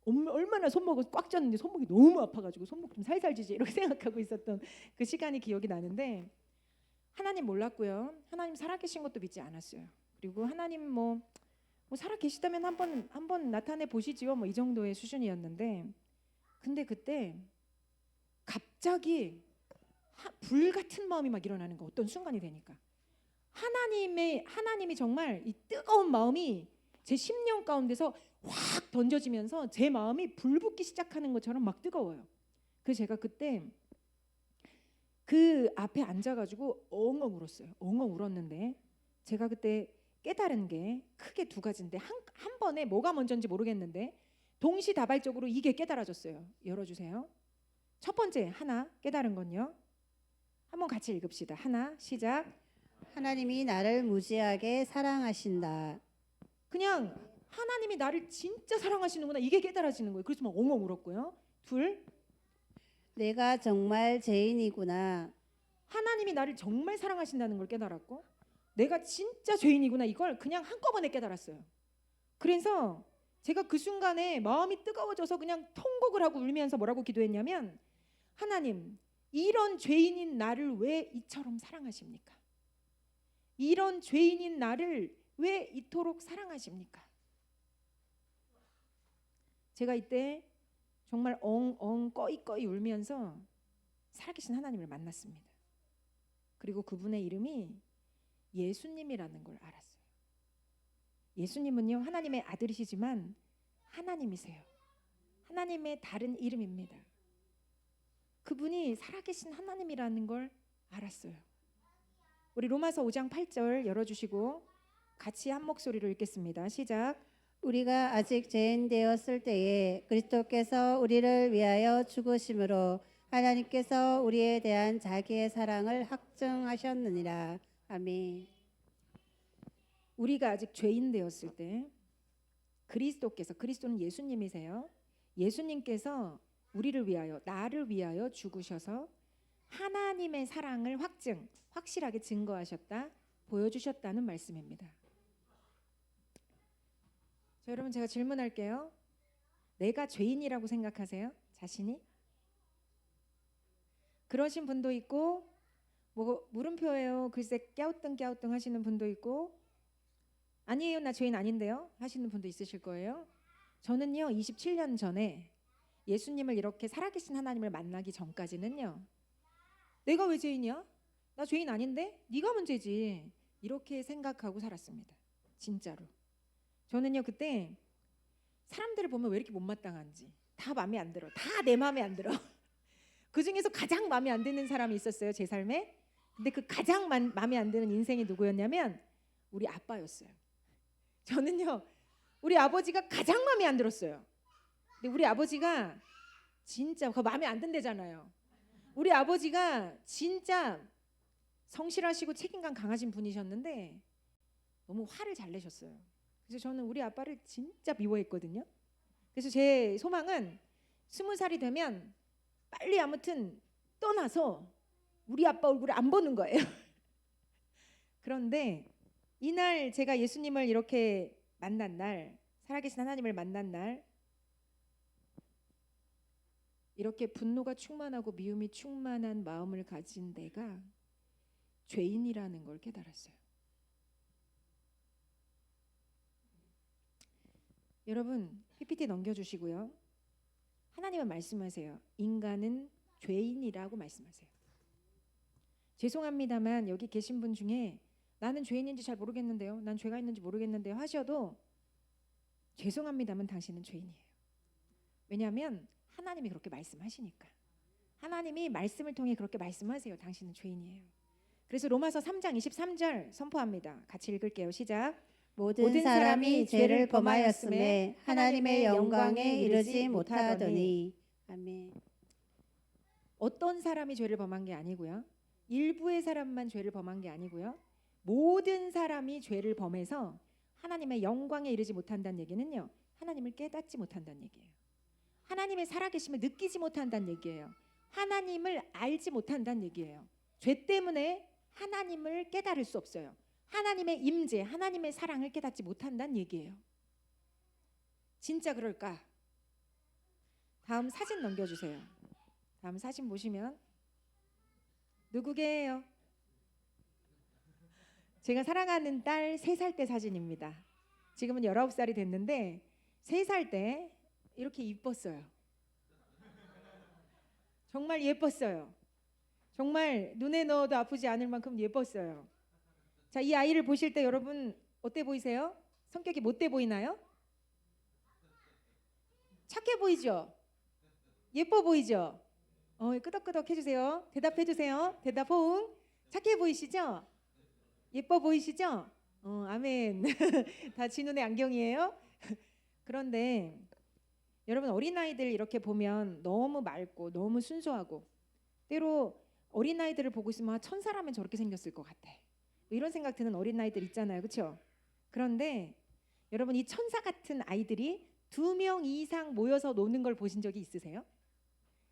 얼마나 손목을 꽉 쥐었는데 손목이 너무 아파가지고 손목 좀 살살 쥐지 이렇게 생각하고 있었던 그 시간이 기억이 나는데, 하나님 몰랐고요. 하나님 살아계신 것도 믿지 않았어요. 그리고 하나님 뭐 살아계시다면 한번 나타내 보시지요. 뭐 이 정도의 수준이었는데, 근데 그때 갑자기 불 같은 마음이 막 일어나는 거, 어떤 순간이 되니까 하나님이 정말 이 뜨거운 마음이 제 심령 가운데서 확 던져지면서 제 마음이 불붙기 시작하는 것처럼 막 뜨거워요. 그래서 제가 그때 그 앞에 앉아가지고 엉엉 울었어요. 엉엉 울었는데 제가 그때 깨달은 게 크게 두 가지인데 한 번에 뭐가 먼저인지 모르겠는데 동시다발적으로 이게 깨달아졌어요. 열어주세요. 첫 번째 하나 깨달은 건요. 한번 같이 읽읍시다. 하나 시작. 하나님이 나를 무지하게 사랑하신다. 그냥 하나님이 나를 진짜 사랑하시는구나, 이게 깨달아지는 거예요. 그래서 막 엉엉 울었고요. 둘, 내가 정말 죄인이구나. 하나님이 나를 정말 사랑하신다는 걸 깨달았고 내가 진짜 죄인이구나, 이걸 그냥 한꺼번에 깨달았어요. 그래서 제가 그 순간에 마음이 뜨거워져서 그냥 통곡을 하고 울면서 뭐라고 기도했냐면, 하나님, 이런 죄인인 나를 왜 이처럼 사랑하십니까? 이런 죄인인 나를 왜 이토록 사랑하십니까? 제가 이때 정말 엉엉 꺼이꺼이 울면서 살아계신 하나님을 만났습니다. 그리고 그분의 이름이 예수님이라는 걸 알았어요. 예수님은요, 하나님의 아들이시지만 하나님이세요. 하나님의 다른 이름입니다. 그분이 살아계신 하나님이라는 걸 알았어요. 우리 로마서 5장 8절 열어주시고 같이 한 목소리로 읽겠습니다. 시작. 우리가 아직 죄인 되었을 때에 그리스도께서 우리를 위하여 죽으심으로 하나님께서 우리에 대한 자기의 사랑을 확증하셨느니라. 아멘. 우리가 아직 죄인 되었을 때 그리스도께서, 그리스도는 예수님이세요. 예수님께서 우리를 위하여, 나를 위하여 죽으셔서 하나님의 사랑을 확실하게 증거하셨다, 보여주셨다는 말씀입니다. 자, 여러분, 제가 질문할게요. 내가 죄인이라고 생각하세요? 자신이? 그러신 분도 있고, 뭐 물음표예요, 글쎄 깨우뚱 하시는 분도 있고, 아니에요, 나 죄인 아닌데요 하시는 분도 있으실 거예요. 저는요, 27년 전에 예수님을 이렇게 살아계신 하나님을 만나기 전까지는요, 내가 왜 죄인이야? 나 죄인 아닌데? 네가 문제지. 이렇게 생각하고 살았습니다. 진짜로. 저는요, 그때 사람들을 보면 왜 이렇게 못마땅한지 다 마음에 안 들어. 다 내 마음에 안 들어. 그 중에서 가장 마음에 안 드는 사람이 있었어요, 제 삶에. 근데 그 가장 마음에 안 드는 인생이 누구였냐면 우리 아빠였어요. 저는요, 우리 아버지가 가장 마음에 안 들었어요. 근데 우리 아버지가 진짜 그 마음에 안 든대잖아요. 우리 아버지가 진짜 성실하시고 책임감 강하신 분이셨는데 너무 화를 잘 내셨어요. 그래서 저는 우리 아빠를 진짜 미워했거든요. 그래서 제 소망은 20살이 되면 빨리 아무튼 떠나서 우리 아빠 얼굴을 안 보는 거예요. 그런데 이날 제가 예수님을 이렇게 만난 날, 살아계신 하나님을 만난 날, 이렇게 분노가 충만하고 미움이 충만한 마음을 가진 내가 죄인이라는 걸 깨달았어요. 여러분, PPT 넘겨주시고요. 하나님은 말씀하세요. 인간은 죄인이라고 말씀하세요. 죄송합니다만 여기 계신 분 중에 나는 죄인인지 잘 모르겠는데요, 난 죄가 있는지 모르겠는데요 하셔도 죄송합니다만 당신은 죄인이에요. 왜냐하면 하나님이 그렇게 말씀하시니까. 하나님이 말씀을 통해 그렇게 말씀하세요. 당신은 죄인이에요. 그래서 로마서 3장 23절 선포합니다. 같이 읽을게요. 시작. 모든 사람이 죄를 범하였음에 하나님의 영광에 이르지 못하더니. 아멘. 어떤 사람이 죄를 범한 게 아니고요, 일부의 사람만 죄를 범한 게 아니고요, 모든 사람이 죄를 범해서 하나님의 영광에 이르지 못한다는 얘기는요, 하나님을 깨닫지 못한다는 얘기예요. 하나님의 살아계심을 느끼지 못한다는 얘기예요. 하나님을 알지 못한다는 얘기예요. 죄 때문에 하나님을 깨달을 수 없어요. 하나님의 임재, 하나님의 사랑을 깨닫지 못한다는 얘기예요. 진짜 그럴까? 다음 사진 넘겨주세요. 다음 사진 보시면 누구게요? 제가 사랑하는 딸 3살 때 사진입니다. 지금은 19살이 됐는데 3살 때 이렇게 이뻤어요. 정말 예뻤어요. 정말 눈에 넣어도 아프지 않을 만큼 예뻤어요. 자, 이 아이를 보실 때 여러분 어때 보이세요? 성격이 못돼 보이나요? 착해 보이죠? 예뻐 보이죠? 끄덕끄덕 해주세요. 대답해 주세요. 대답 호응. 착해 보이시죠? 예뻐 보이시죠? 아멘. 다 진훈의 안경이에요. 그런데 여러분, 어린아이들 이렇게 보면 너무 맑고 너무 순수하고, 때로 어린아이들을 보고 있으면 천사라면 저렇게 생겼을 것 같아, 이런 생각 드는 어린아이들 있잖아요. 그렇죠? 그런데 여러분, 이 천사 같은 아이들이 2명 이상 모여서 노는 걸 보신 적이 있으세요?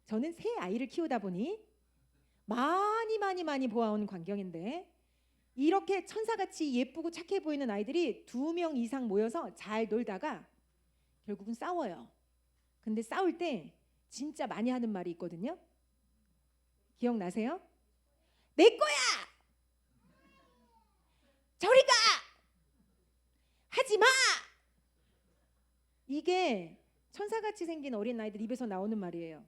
저는 3 아이를 키우다 보니 많이 보아온 광경인데, 이렇게 천사같이 예쁘고 착해 보이는 아이들이 2명 이상 모여서 잘 놀다가 결국은 싸워요. 근데 싸울 때 진짜 많이 하는 말이 있거든요. 기억나세요? 내 거야. 저리 가. 하지 마. 이게 천사같이 생긴 어린 아이들 입에서 나오는 말이에요.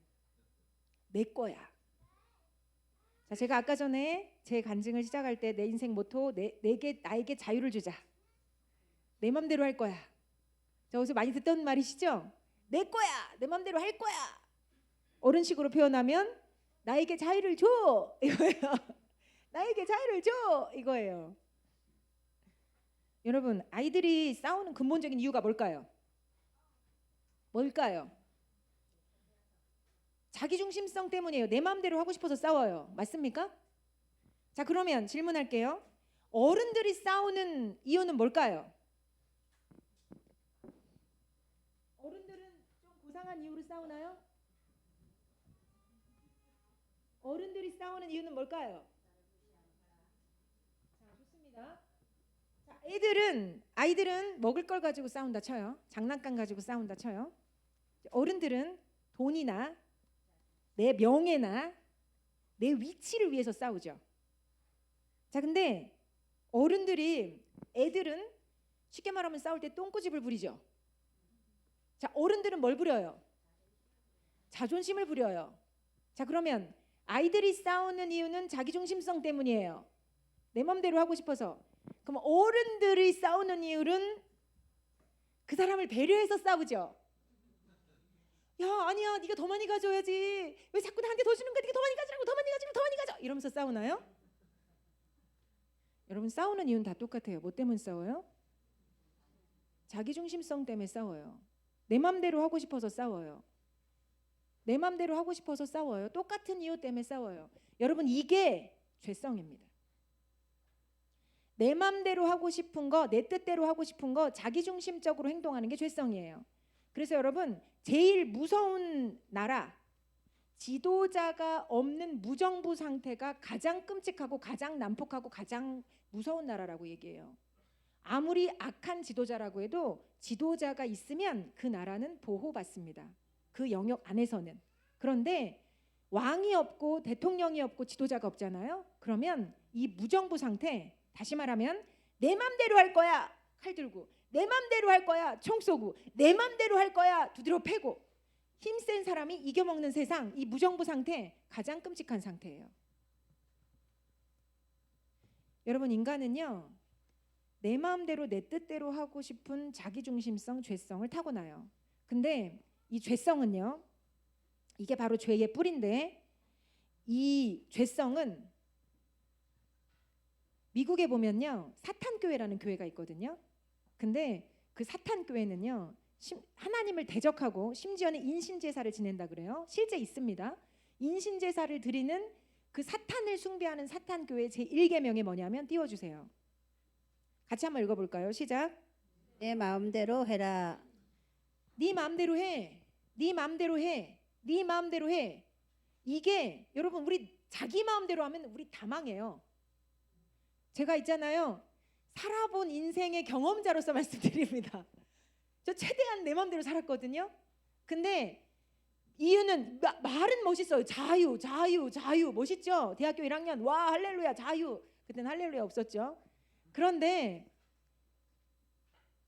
내 거야. 자, 제가 아까 전에 제 간증을 시작할 때 내 인생 모토 나에게 자유를 주자. 내 맘대로 할 거야. 자, 어디서 많이 듣던 말이시죠? 내 거야. 내 맘대로 할 거야. 어른식으로 표현하면 나에게 자유를 줘. 이거예요. 나에게 자유를 줘. 이거예요. 여러분, 아이들이 싸우는 근본적인 이유가 뭘까요? 뭘까요? 자기중심성 때문이에요. 내 마음대로 하고 싶어서 싸워요. 맞습니까? 자, 그러면 질문할게요. 어른들이 싸우는 이유는 뭘까요? 어른들은 좀 고상한 이유로 싸우나요? 어른들이 싸우는 이유는 뭘까요? 자, 좋습니다. 자, 아이들은 먹을 걸 가지고 싸운다 쳐요. 장난감 가지고 싸운다 쳐요. 어른들은 돈이나 내 명예나 내 위치를 위해서 싸우죠. 자, 근데 애들은 쉽게 말하면 싸울 때 똥꼬집을 부리죠. 자, 어른들은 뭘 부려요? 자존심을 부려요. 자, 그러면 아이들이 싸우는 이유는 자기중심성 때문이에요. 내 맘대로 하고 싶어서. 그럼 어른들이 싸우는 이유는 그 사람을 배려해서 싸우죠. 야, 아니야, 네가 더 많이 가져야지. 왜 자꾸 나한테 더 주는 거야? 네가 더 많이 가지라고. 더 많이 가지라고. 더 많이 가져. 이러면서 싸우나요? 여러분, 싸우는 이유는 다 똑같아요. 뭐 때문에 싸워요? 자기중심성 때문에 싸워요. 내 맘대로 하고 싶어서 싸워요. 내 맘대로 하고 싶어서 싸워요. 똑같은 이유 때문에 싸워요. 여러분, 이게 죄성입니다. 내 맘대로 하고 싶은 거, 내 뜻대로 하고 싶은 거, 자기중심적으로 행동하는 게 죄성이에요. 그래서 여러분, 제일 무서운 나라, 지도자가 없는 무정부 상태가 가장 끔찍하고 가장 난폭하고 가장 무서운 나라라고 얘기해요. 아무리 악한 지도자라고 해도 지도자가 있으면 그 나라는 보호받습니다. 그 영역 안에서는. 그런데 왕이 없고 대통령이 없고 지도자가 없잖아요. 그러면 이 무정부 상태, 다시 말하면 내 맘대로 할 거야, 칼 들고, 내 맘대로 할 거야, 총 쏘고, 내 맘대로 할 거야, 두드려 패고, 힘센 사람이 이겨먹는 세상, 이 무정부 상태 가장 끔찍한 상태예요. 여러분, 인간은요, 내 마음대로 내 뜻대로 하고 싶은 자기중심성, 죄성을 타고나요. 근데 이 죄성은요, 이게 바로 죄의 뿌리인데, 이 죄성은 미국에 보면요, 사탄교회라는 교회가 있거든요. 근데 그 사탄교회는요, 하나님을 대적하고 심지어는 인신제사를 지낸다 그래요. 실제 있습니다. 인신제사를 드리는 그 사탄을 숭배하는 사탄교회 제1계명이 뭐냐면, 띄워주세요. 같이 한번 읽어볼까요? 시작. 내 마음대로 해라. 네 마음대로 해. 네 마음대로 해. 네 마음대로 해. 이게 여러분, 우리 자기 마음대로 하면 우리 다 망해요. 제가 있잖아요, 살아본 인생의 경험자로서 말씀드립니다. 저 최대한 내 마음대로 살았거든요. 근데 이유는 말은 멋있어요. 자유, 자유, 자유 멋있죠. 대학교 1학년 와 할렐루야 자유. 그때는 할렐루야 없었죠. 그런데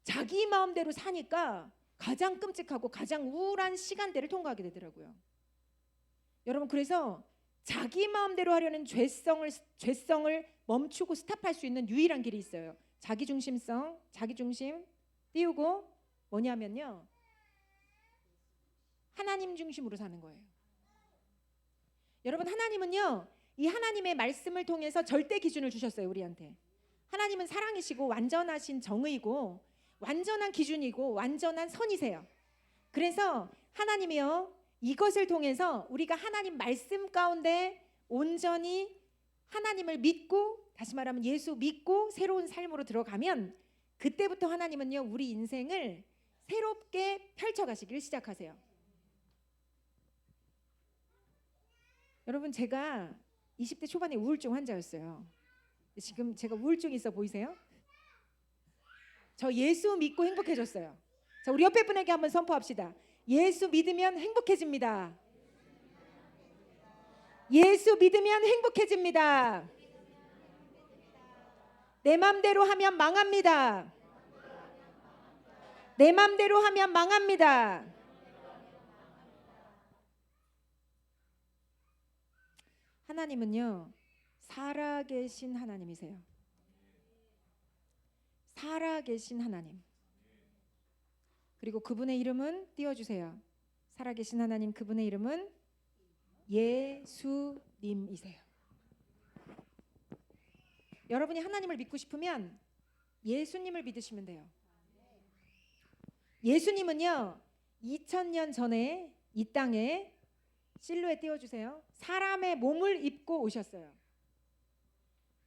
자기 마음대로 사니까 가장 끔찍하고 가장 우울한 시간대를 통과하게 되더라고요. 여러분, 그래서 자기 마음대로 하려는 죄성을 멈추고 스탑할 수 있는 유일한 길이 있어요. 자기중심성, 자기중심 띄우고 뭐냐면요, 하나님 중심으로 사는 거예요. 여러분, 하나님은요, 이 하나님의 말씀을 통해서 절대 기준을 주셨어요. 우리한테. 하나님은 사랑이시고 완전하신 정의고 완전한 기준이고 완전한 선이세요. 그래서 하나님이요, 이것을 통해서 우리가 하나님 말씀 가운데 온전히 하나님을 믿고, 다시 말하면 예수 믿고 새로운 삶으로 들어가면, 그때부터 하나님은요, 우리 인생을 새롭게 펼쳐가시기를 시작하세요. 여러분, 제가 20대 초반에 우울증 환자였어요. 지금 제가 우울증이 있어 보이세요? 저 예수 믿고 행복해졌어요. 자, 우리 옆에 분에게 한번 선포합시다. 예수 믿으면 행복해집니다. 예수 믿으면 행복해집니다. 내 맘대로 하면 망합니다. 내 맘대로 하면 망합니다. 하나님은요, 살아계신 하나님이세요. 살아계신 하나님. 그리고 그분의 이름은 띄워주세요. 살아계신 하나님, 그분의 이름은 예수님이세요. 여러분이 하나님을 믿고 싶으면 예수님을 믿으시면 돼요. 예수님은요, 2000년 전에 이 땅에 실루엣 띄워주세요. 사람의 몸을 입고 오셨어요.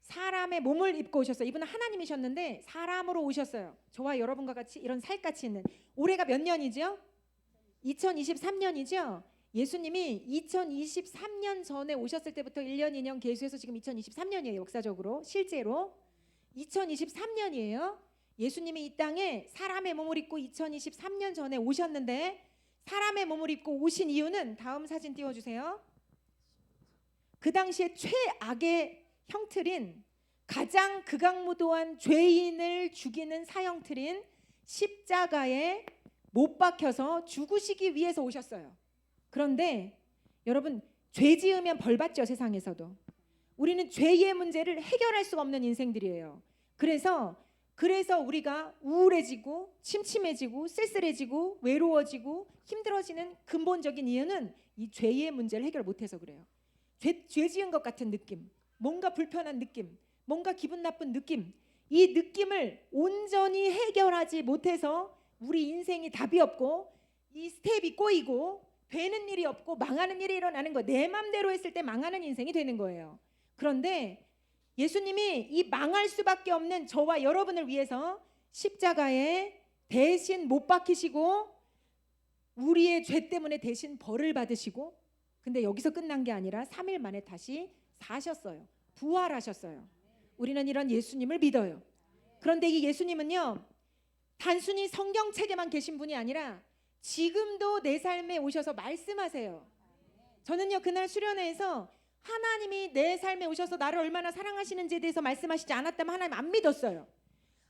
사람의 몸을 입고 오셨어요. 이분은 하나님이셨는데 사람으로 오셨어요. 저와 여러분과 같이 이런 살같이 있는. 올해가 몇 년이죠? 2023년이죠. 예수님이 2023년 전에 오셨을 때부터 1년 2년 계수해서 지금 2023년이에요. 역사적으로 실제로 2023년이에요. 예수님이 이 땅에 사람의 몸을 입고 2023년 전에 오셨는데, 사람의 몸을 입고 오신 이유는 다음 사진 띄워주세요. 그 당시에 최악의 형틀인, 가장 극악무도한 죄인을 죽이는 사형틀인 십자가에 못 박혀서 죽으시기 위해서 오셨어요. 그런데 여러분, 죄 지으면 벌 받죠. 세상에서도 우리는 죄의 문제를 해결할 수가 없는 인생들이에요. 그래서 우리가 우울해지고 침침해지고 쓸쓸해지고 외로워지고 힘들어지는 근본적인 이유는 이 죄의 문제를 해결 못해서 그래요. 죄 지은 것 같은 느낌, 뭔가 불편한 느낌, 뭔가 기분 나쁜 느낌, 이 느낌을 온전히 해결하지 못해서 우리 인생이 답이 없고 이 스텝이 꼬이고 되는 일이 없고 망하는 일이 일어나는 거예요. 내 맘대로 했을 때 망하는 인생이 되는 거예요. 그런데 예수님이 이 망할 수밖에 없는 저와 여러분을 위해서 십자가에 대신 못 박히시고 우리의 죄 때문에 대신 벌을 받으시고, 근데 여기서 끝난 게 아니라 3일 만에 다시 사셨어요. 부활하셨어요. 우리는 이런 예수님을 믿어요. 그런데 이 예수님은요, 단순히 성경책에만 계신 분이 아니라 지금도 내 삶에 오셔서 말씀하세요. 저는요, 그날 수련회에서 하나님이 내 삶에 오셔서 나를 얼마나 사랑하시는지에 대해서 말씀하시지 않았다면 하나님 안 믿었어요.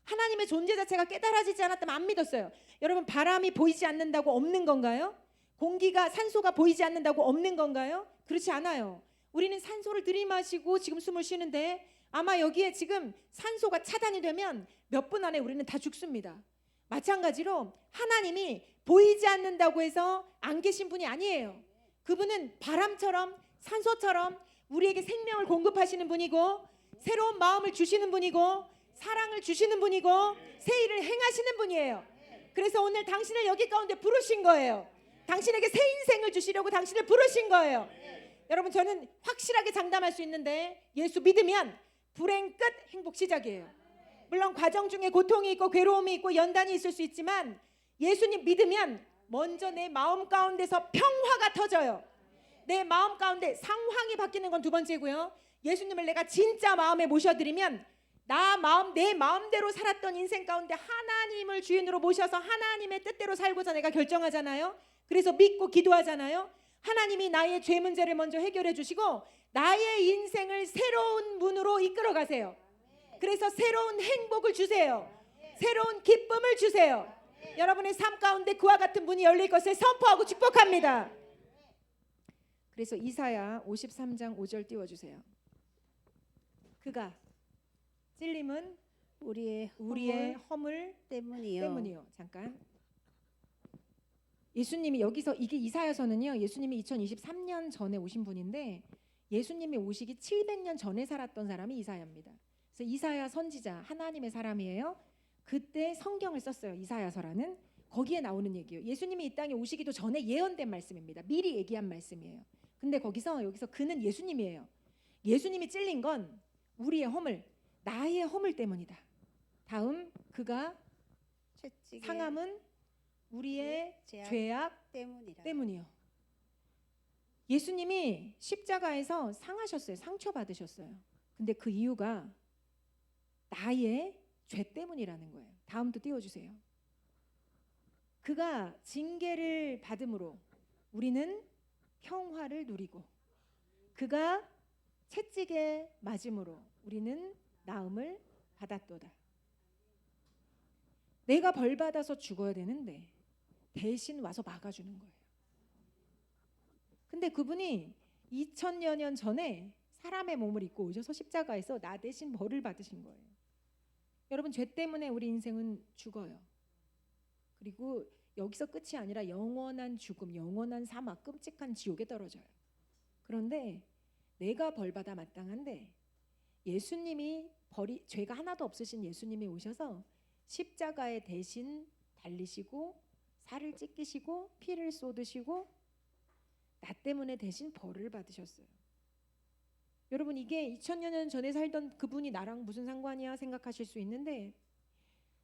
하나님의 존재 자체가 깨달아지지 않았다면 안 믿었어요. 여러분, 바람이 보이지 않는다고 없는 건가요? 공기가, 산소가 보이지 않는다고 없는 건가요? 그렇지 않아요. 우리는 산소를 들이마시고 지금 숨을 쉬는데 아마 여기에 지금 산소가 차단이 되면 몇 분 안에 우리는 다 죽습니다. 마찬가지로 하나님이 보이지 않는다고 해서 안 계신 분이 아니에요. 그분은 바람처럼 산소처럼 우리에게 생명을 공급하시는 분이고, 새로운 마음을 주시는 분이고, 사랑을 주시는 분이고, 새 일을 행하시는 분이에요. 그래서 오늘 당신을 여기 가운데 부르신 거예요. 당신에게 새 인생을 주시려고 당신을 부르신 거예요. 여러분, 저는 확실하게 장담할 수 있는데 예수 믿으면 불행 끝, 행복 시작이에요. 물론 과정 중에 고통이 있고 괴로움이 있고 연단이 있을 수 있지만 예수님 믿으면 먼저 내 마음 가운데서 평화가 터져요. 내 마음 가운데 상황이 바뀌는 건 두 번째고요. 예수님을 내가 진짜 마음에 모셔드리면 내 마음대로 살았던 인생 가운데 하나님을 주인으로 모셔서 하나님의 뜻대로 살고자 내가 결정하잖아요. 그래서 믿고 기도하잖아요. 하나님이 나의 죄 문제를 먼저 해결해 주시고 나의 인생을 새로운 문으로 이끌어 가세요. 그래서 새로운 행복을 주세요. 새로운 기쁨을 주세요. 여러분의 삶 가운데 그와 같은 문이 열릴 것을 선포하고 축복합니다. 그래서 이사야 53장 5절 띄워주세요. 그가 찔림은 우리의 허물 때문이요. 잠깐. 예수님이 여기서, 이게 이사야서는요, 예수님이 2023년 전에 오신 분인데 예수님이 오시기 700년 전에 살았던 사람이 이사야입니다. 그래서 이사야 선지자, 하나님의 사람이에요. 그때 성경을 썼어요. 이사야서라는. 거기에 나오는 얘기예요. 예수님이 이 땅에 오시기도 전에 예언된 말씀입니다. 미리 얘기한 말씀이에요. 근데 여기서 그는 예수님이에요. 예수님이 찔린 건 우리의 허물, 나의 허물 때문이다. 다음, 그가 상함은 우리의 죄악 때문이요. 예수님이 십자가에서 상하셨어요. 상처받으셨어요. 근데 그 이유가 나의 죄 때문이라는 거예요. 다음도 띄워주세요. 그가 징계를 받음으로 우리는 평화를 누리고 그가 채찍에 맞음으로 우리는 나음을 받았도다. 내가 벌 받아서 죽어야 되는데 대신 와서 막아주는 거예요. 근데 그분이 2000여 년 전에 사람의 몸을 입고 오셔서 십자가에서 나 대신 벌을 받으신 거예요. 여러분, 죄 때문에 우리 인생은 죽어요. 그리고 여기서 끝이 아니라 영원한 죽음, 영원한 사막, 끔찍한 지옥에 떨어져요. 그런데 내가 벌받아 마땅한데 예수님이 죄가 하나도 없으신 예수님이 오셔서 십자가에 대신 달리시고 살을 찢기시고 피를 쏟으시고 나 때문에 대신 벌을 받으셨어요. 여러분, 이게 2000여 년 전에 살던 그분이 나랑 무슨 상관이야 생각하실 수 있는데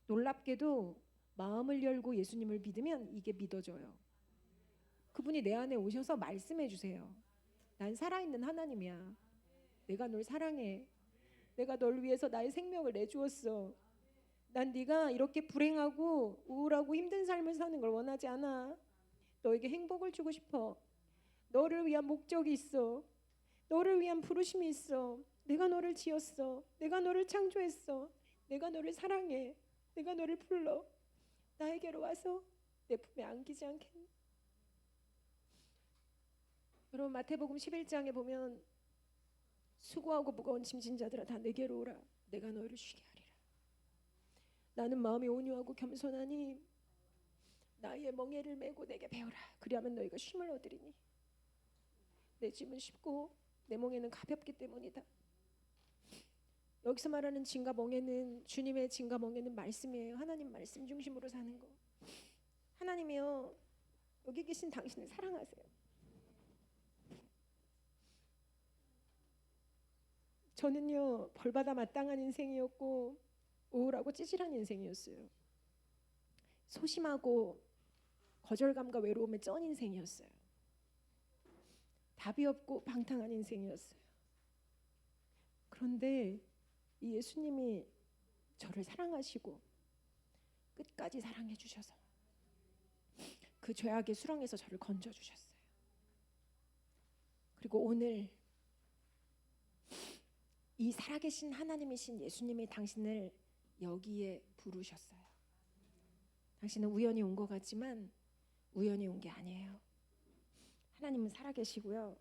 놀랍게도 마음을 열고 예수님을 믿으면 이게 믿어져요. 그분이 내 안에 오셔서 말씀해 주세요. 난 살아있는 하나님이야. 내가 널 사랑해. 내가 널 위해서 나의 생명을 내주었어. 난 네가 이렇게 불행하고 우울하고 힘든 삶을 사는 걸 원하지 않아. 너에게 행복을 주고 싶어. 너를 위한 목적이 있어. 너를 위한 부르심이 있어. 내가 너를 지었어. 내가 너를 창조했어. 내가 너를 사랑해. 내가 너를 불러. 나에게로 와서 내 품에 안기지 않겠니? 여러분, 마태복음 11장에 보면 수고하고 무거운 짐진 자들아 다 내게로 오라. 내가 너희를 쉬게 하리라. 나는 마음이 온유하고 겸손하니 나의 멍에를 메고 내게 배우라. 그리하면 너희가 쉼을 얻으리니 내 짐은 쉽고 내 멍에는 가볍기 때문이다. 여기서 말하는 짐과 멍에는 주님의 짐과 멍에는 말씀이에요. 하나님 말씀 중심으로 사는 거. 하나님이요, 여기 계신 당신을 사랑하세요. 저는요, 벌받아 마땅한 인생이었고 우울하고 찌질한 인생이었어요. 소심하고 거절감과 외로움에 쩐 인생이었어요. 답이 없고 방탕한 인생이었어요. 그런데 이 예수님이 저를 사랑하시고 끝까지 사랑해 주셔서 그 죄악의 수렁에서 저를 건져 주셨어요. 그리고 오늘 이 살아계신 하나님이신 예수님이 당신을 여기에 부르셨어요. 당신은 우연히 온 것 같지만 우연히 온 게 아니에요. 하나님은 살아계시고요.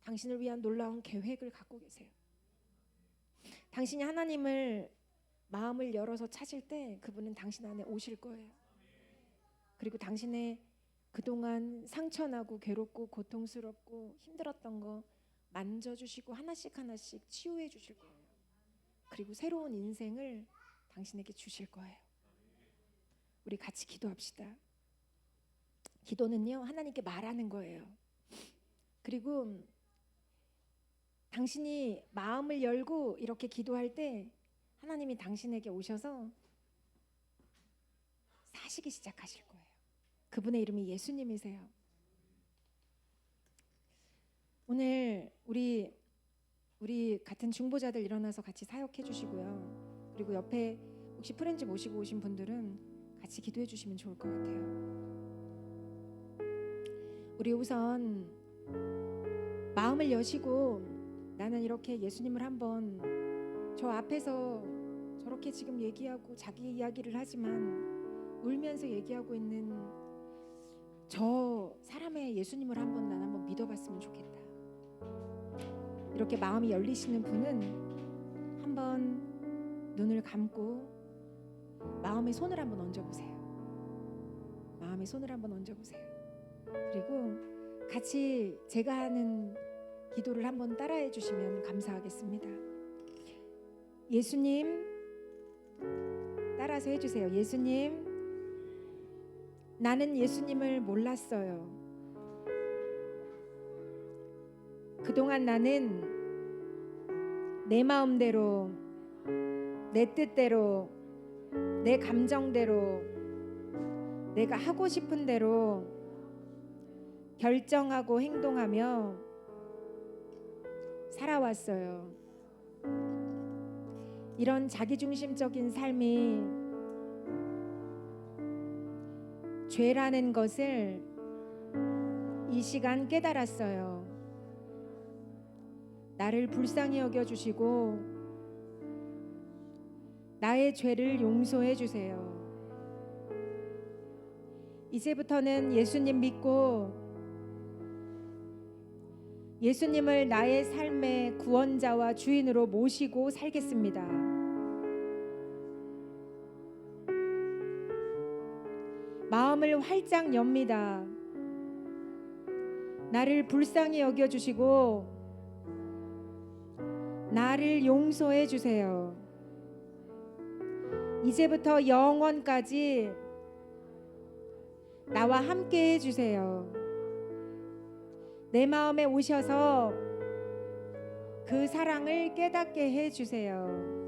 당신을 위한 놀라운 계획을 갖고 계세요. 당신이 하나님을 마음을 열어서 찾을 때 그분은 당신 안에 오실 거예요. 그리고 당신의 그동안 상처나고 괴롭고 고통스럽고 힘들었던 거 만져주시고 하나씩 하나씩 치유해 주실 거예요. 그리고 새로운 인생을 당신에게 주실 거예요. 우리 같이 기도합시다. 기도는요, 하나님께 말하는 거예요. 그리고 당신이 마음을 열고 이렇게 기도할 때 하나님이 당신에게 오셔서 사시기 시작하실 거예요. 그분의 이름이 예수님이세요. 오늘 우리 같은 중보자들 일어나서 같이 사역해 주시고요. 그리고 옆에 혹시 프렌즈 모시고 오신 분들은 같이 기도해 주시면 좋을 것 같아요. 우리 우선 마음을 여시고 나는 이렇게 예수님을 한번 저 앞에서 저렇게 지금 얘기하고 자기 이야기를 하지만 울면서 얘기하고 있는 저 사람의 예수님을 한번 난 한번 믿어봤으면 좋겠다. 이렇게 마음이 열리시는 분은 한번 눈을 감고 마음에 손을 한번 얹어보세요. 마음에 손을 한번 얹어보세요. 그리고 같이 제가 하는 기도를 한번 따라해 주시면 감사하겠습니다. 예수님, 따라서 해주세요. 예수님, 나는 예수님을 몰랐어요. 그동안 나는 내 마음대로, 내 뜻대로, 내 감정대로, 내가 하고 싶은 대로 결정하고 행동하며 살아왔어요. 이런 자기중심적인 삶이 죄라는 것을 이 시간 깨달았어요. 나를 불쌍히 여겨 주시고 나의 죄를 용서해 주세요. 이제부터는 예수님 믿고 예수님을 나의 삶의 구원자와 주인으로 모시고 살겠습니다. 마음을 활짝 엽니다. 나를 불쌍히 여겨 주시고 나를 용서해 주세요. 이제부터 영원까지 나와 함께 해주세요. 내 마음에 오셔서 그 사랑을 깨닫게 해주세요.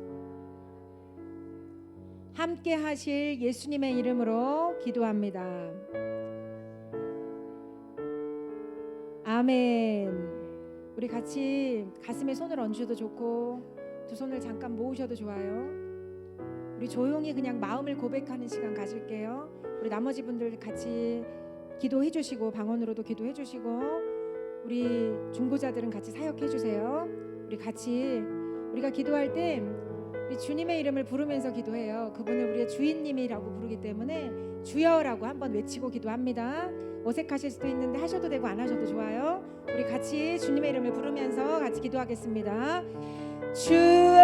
함께 하실 예수님의 이름으로 기도합니다. 아멘. 우리 같이 가슴에 손을 얹으셔도 좋고 두 손을 잠깐 모으셔도 좋아요. 우리 조용히 그냥 마음을 고백하는 시간 가질게요. 우리 나머지 분들 같이 기도해 주시고 방언으로도 기도해 주시고 우리 중보자들은 같이 사역해 주세요. 우리 같이 우리가 기도할 때 우리 주님의 이름을 부르면서 기도해요. 그분을 우리의 주인님이라고 부르기 때문에 주여라고 한번 외치고 기도합니다. 어색하실 수도 있는데 하셔도 되고 안 하셔도 좋아요. 우리 같이 주님의 이름을 부르면서 같이 기도하겠습니다. 주여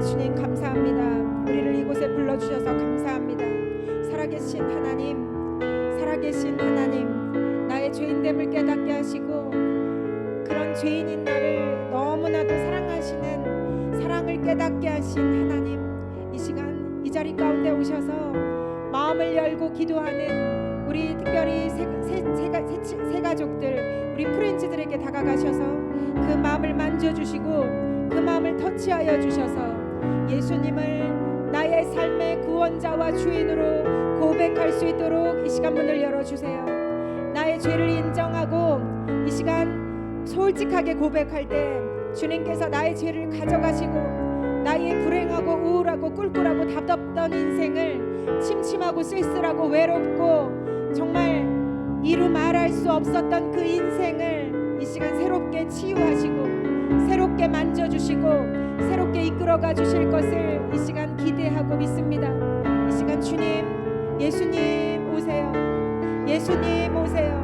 주님 감사합니다. 우리를 이곳에 불러주셔서 감사합니다. 살아계신 하나님 나의 죄인됨을 깨닫게 하시고 그런 죄인인 나를 너무나도 사랑하시는 사랑을 깨닫게 하신 하나님, 이 시간 이 자리 가운데 오셔서 마음을 열고 기도하는 우리 특별히 새 가족들 우리 프렌즈들에게 다가가셔서 그 마음을 만져주시고 그 마음을 터치하여 주셔서 예수님을 나의 삶의 구원자와 주인으로 고백할 수 있도록 이 시간 문을 열어주세요. 나의 죄를 인정하고 이 시간 솔직하게 고백할 때 주님께서 나의 죄를 가져가시고 나의 불행하고 우울하고 꿀꿀하고 답답던 인생을 침침하고 쓸쓸하고 외롭고 정말 이루 말할 수 없었던 그 인생을 이 시간 새롭게 치유하시고 새롭게 만져주시고 새롭게 이끌어가 주실 것을 이 시간 기대하고 믿습니다. 이 시간 주님, 예수님 오세요. 예수님 오세요.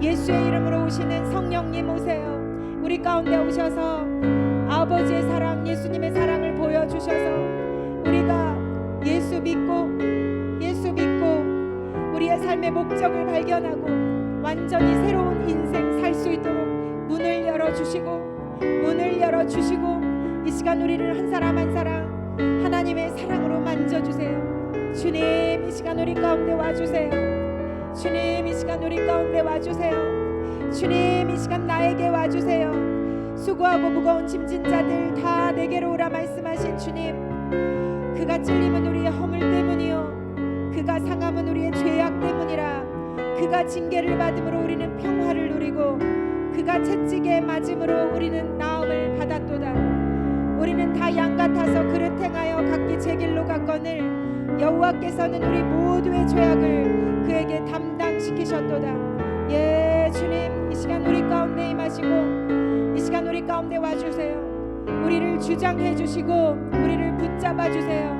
예수의 이름으로 오시는 성령님 오세요. 우리 가운데 오셔서 아버지의 사랑, 예수님의 사랑을 보여주셔서 우리가 예수 믿고 우리의 삶의 목적을 발견하고 완전히 새로운 인생 살 수 있도록 문을 열어주시고 이 시간 우리를 한 사람 한 사람 하나님의 사랑으로 만져주세요. 주님 이 시간 우리 가운데 와주세요. 주님 이 시간 우리 가운데 와주세요. 주님 이 시간 나에게 와주세요. 수고하고 무거운 짐진 자들 다 내게로 오라 말씀하신 주님, 그가 찔림은 우리의 허물 때문이요 그가 상함은 우리의 죄악 때문이라. 그가 징계를 받음으로 우리는 평화를 누리고 그가 채찍에 맞음으로 우리는 나음을 받았도다. 우리는 다 양 같아서 그릇 행하여 각기 제 길로 갔거늘 여호와께서는 우리 모두의 죄악을 그에게 담당시키셨도다. 예 주님, 이 시간 우리 가운데 임하시고 이 시간 우리 가운데 와주세요. 우리를 주장해 주시고 우리를 붙잡아 주세요.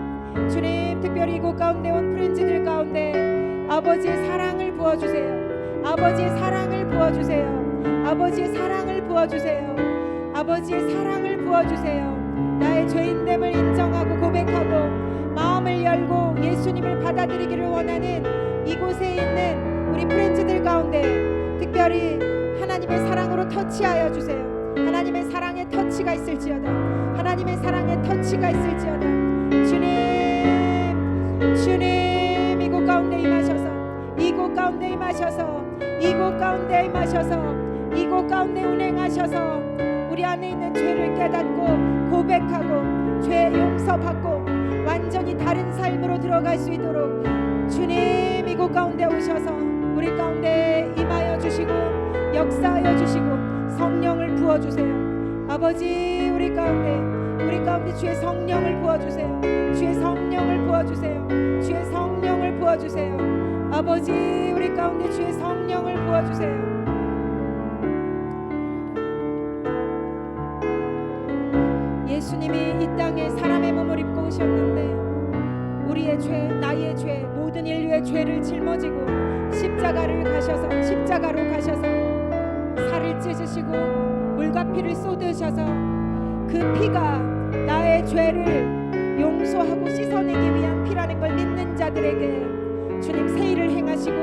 주님, 특별히 이곳 가운데 온 프렌즈들 가운데 아버지의 사랑을 부어주세요. 아버지의 사랑을 부어주세요. 아버지의 사랑을 부어주세요. 아버지의 사랑을 부어주세요. 나의 죄인됨을 인정하고 고백하고 마음을 열고 예수님을 받아들이기를 원하는 이곳에 있는 우리 프렌즈들 가운데 특별히 하나님의 사랑으로 터치하여 주세요. 하나님의 사랑의 터치가 있을지어다. 하나님의 사랑의 터치가 있을지어다. 주님 이곳 가운데 임하셔서 이곳 가운데 임하셔서 이곳 가운데 임하셔서 이곳 가운데 운행하셔서 우리 안에 있는 죄를 깨닫고 고백하고 죄 용서받고 완전히 다른 삶으로 들어갈 수 있도록 주님 이곳 가운데 오셔서 우리 가운데 임하여 주시고 역사하여 주시고 성령을 부어주세요. 아버지 우리 가운데 주의 성령을 부어주세요. 주의 성령을 부어주세요. 주의 성령을 부어주세요. 아버지 우리 가운데 주의 성령을 부어주세요. 예수님이 이 땅에 사람의 몸을 입고 오셨는데 우리의 죄, 나의 죄, 모든 인류의 죄를 짊어지고 십자가로 가셔서 살을 찢으시고 물과 피를 쏟으셔서 그 피가 나의 죄를 용서하고 씻어내기 위한 피라는 걸 믿는 자들에게 주님 새 일을 행하시고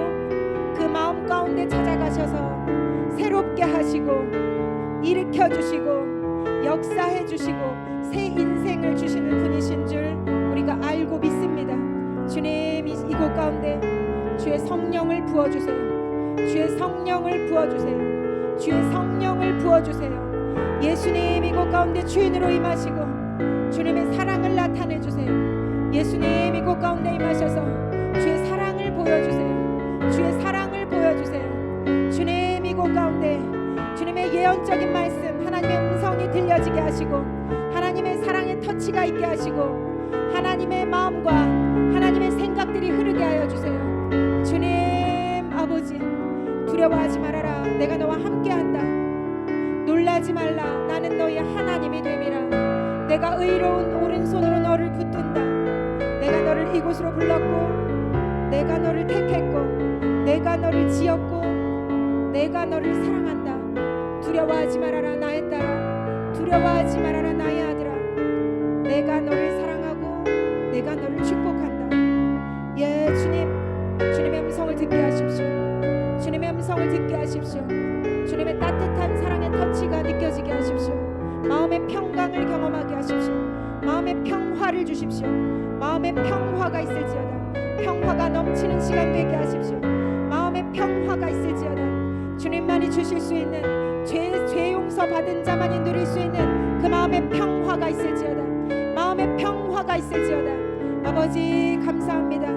그 마음 가운데 찾아가셔서 새롭게 하시고 일으켜 주시고 역사해 주시고 새 인생을 주시는 분이신 줄 우리가 알고 믿습니다. 주님 이곳 가운데 주의 성령을 부어주세요. 주의 성령을 부어주세요. 주의 성령을 부어주세요. 예수님 이곳 가운데 주인으로 임하시고 주님의 사랑을 나타내 주세요. 예수님 이곳 가운데 임하셔서 주의 사랑을 보여주세요. 주의 사랑을 보여주세요. 주님 이곳 가운데 주님의 예언적인 말씀 하나님의 음성이 들려지게 하시고 하나님의 사랑의 터치가 있게 하시고 하나님의 마음과 하나님의 생각들이 흐르게 하여 주세요. 주님 아버지 두려워하지 말아라. 내가 너와 함께한다. 놀라지 말라. 나는 너의 하나님이 됨이라. 내가 의로운 오른손으로 너를 붙든다. 내가 너를 이곳으로 불렀고 내가 너를 택했고 내가 너를 지었고 내가 너를 사랑한다. 두려워하지 말아라 나의 딸아. 두려워하지 말아라 나의 아들아. 내가 너를 사랑하고 내가 너를 축복한다. 예 주님 주님의 음성을 듣게 하십시오. 주님의 음성을 듣게 하십시오. 주님의 따뜻한 사랑의 터치가 느껴지게 하십시오. 마음의 평강을 경험하게 하십시오. 마음의 평화를 주십시오. 마음의 평화가 있을지어다. 평화가 넘치는 시간 되게 하십시오. 마음의 평화가 있을지어다. 주님만이 주실 수 있는 죄 용서 받은 자만이 누릴 수 있는 그 마음의 평화가 있을지어다. 마음의 평화가 있을지어다. 아버지 감사합니다.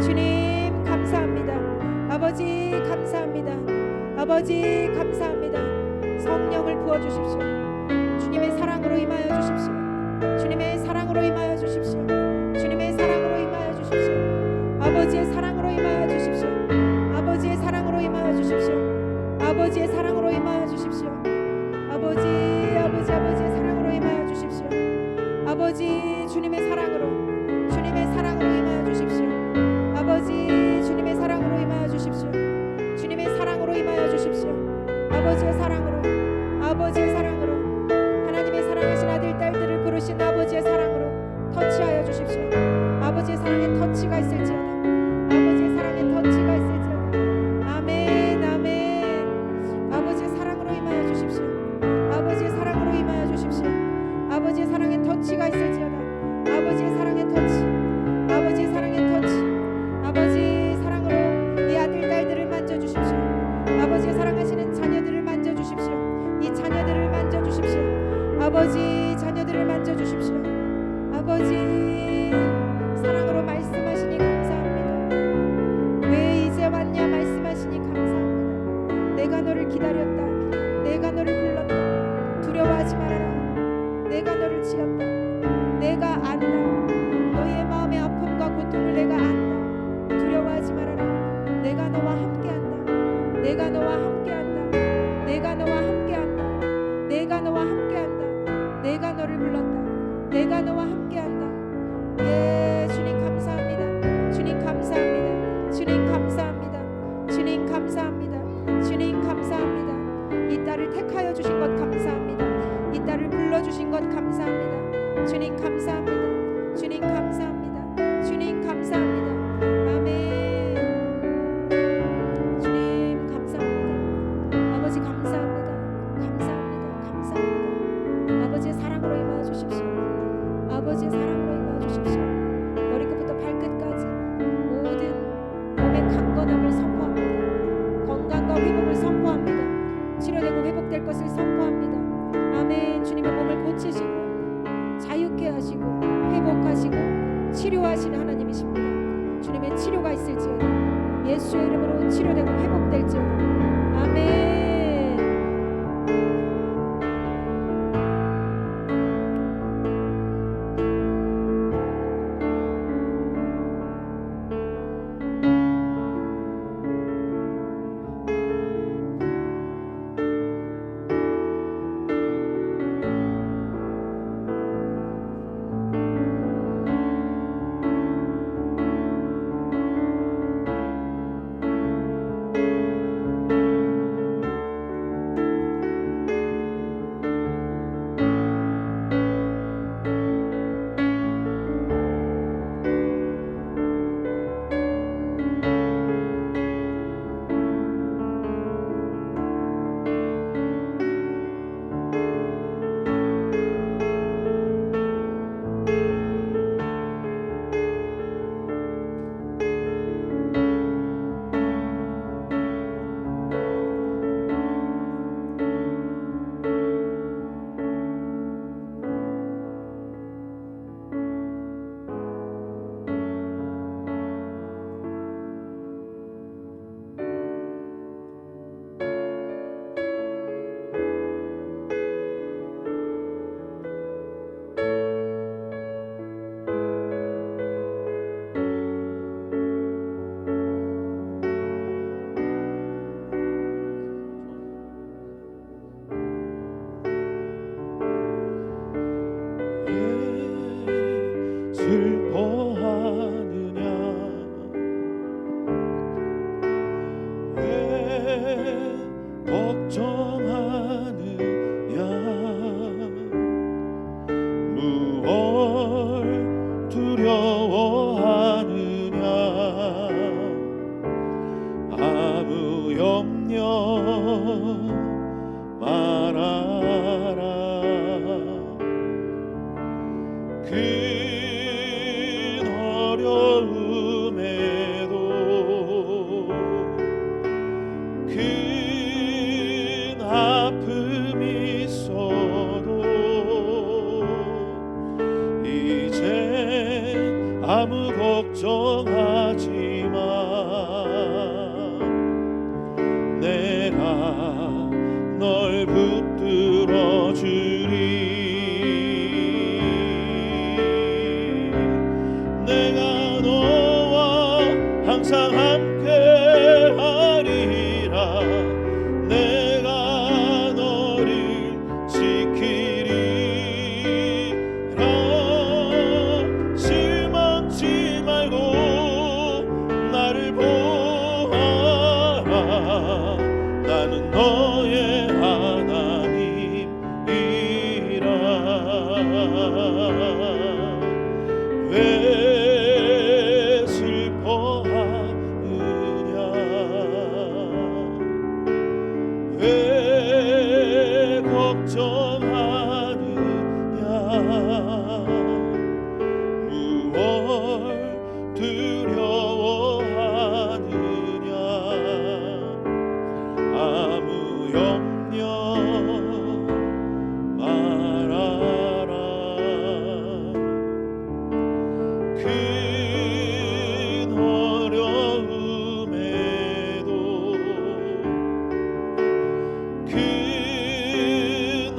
주님 감사합니다. 아버지 감사합니다. 아버지 감사합니다. 성령을 부어주십시오. 주님의 사랑으로 임하여 주십시오. 주님의 사랑으로 임하여 주십시오. 주님의 사랑으로 임하여 주십시오. 아버지의 사랑으로 임하여 주십시오. 아버지의 사랑으로 임하여 주십시오. 아버지의 사랑으로 임하여 주십시오. 아버지의 사랑으로 임하여 주십시오. 아버지 주님의 사랑으로 임하여 주십시오. 아버지 주님의 사랑으로 임하여 주십시오. 주님의 사랑으로 임하여 주십시오. 아버지의 사랑으로 하나님의 사랑하신 아들 딸들을 부르신 아버지의 사랑으로 터치하여 주십시오. 아버지의 사랑의 터치가 있을지어다. 아버지의 사랑의 터치가 있을지어다. 아멘 아멘. 아버지의 사랑으로 임하여 주십시오. 아버지의 사랑으로 임하여 주십시오. 아버지의 사랑의 터치가 있을지어다. 아버지의 사랑의 터치. 아버지의 사랑의 터치. 아버지 사랑으로 이 아들 딸들을 만져주십시오. 아버지의 사랑하시는 자녀들을 만져주십시오. 이 자녀들을 만져주십시오. 아버지 자녀들을 만져주십시오. 아버지 사랑으로 말씀하시니 감사합니다. 왜 이제 왔냐 말씀하시니 감사합니다. 내가 너를 기다렸다. 내가 너를 불렀다. 두려워하지 말아라. 내가 너를 지었다. 내가 안다. 너의 마음의 아픔과 고통을 내가 안다. 두려워하지 말아라. 내가 너와 함께한다. 내가 너와 함께한다. 내가 너와 함께한다. 내가 너와 함께한다. 내가 너를 불렀다. 내가 너와 함께한다. 예 주님 감사합니다. 주님 감사합니다. 주님 감사합니다. 주님 감사합니다. 주님 감사합니다. 이 딸을 택하여 주신 것 감사합니다. 이 딸을 불러주신 것 감사합니다. 주님 감사합니다. 주님 감사합니다. 주님 감사합니다. 아멘. 주님 감사합니다. 아버지 감사합니다. 감사합니다. 감사합니다. 아버지의 사랑으로 임하여 주십시오. 아버지의 사랑으로 임하여 주십시오. 머리끝부터 발끝까지 모든 몸의 강건함을 선포합니다. 건강과 회복을 선포합니다. 치료되고 회복될 것을 선포합니다. 아멘. 주님의 몸을 고치시고 자유케 하시고 회복하시고 치료하시는 하나님이십니다. 주님의 치료가 있을지어다. 예수의 이름으로 치료되고 회복될지어다. 아멘. 말하라. 큰 어려움에도 큰 아픔이 있어도 이제 아무 걱정하지 마. 내가 널 붙들어 주리. 내가 너와 항상 함께 하리라. 내가 너를 지키리라. 실망치 말고 나를 보아라. 나는 너의 하나님이라. 왜 슬퍼하느냐. 왜 걱정하느냐. 무얼 두려워하느냐. 아무 염려 말아라. 큰 어려움에도 큰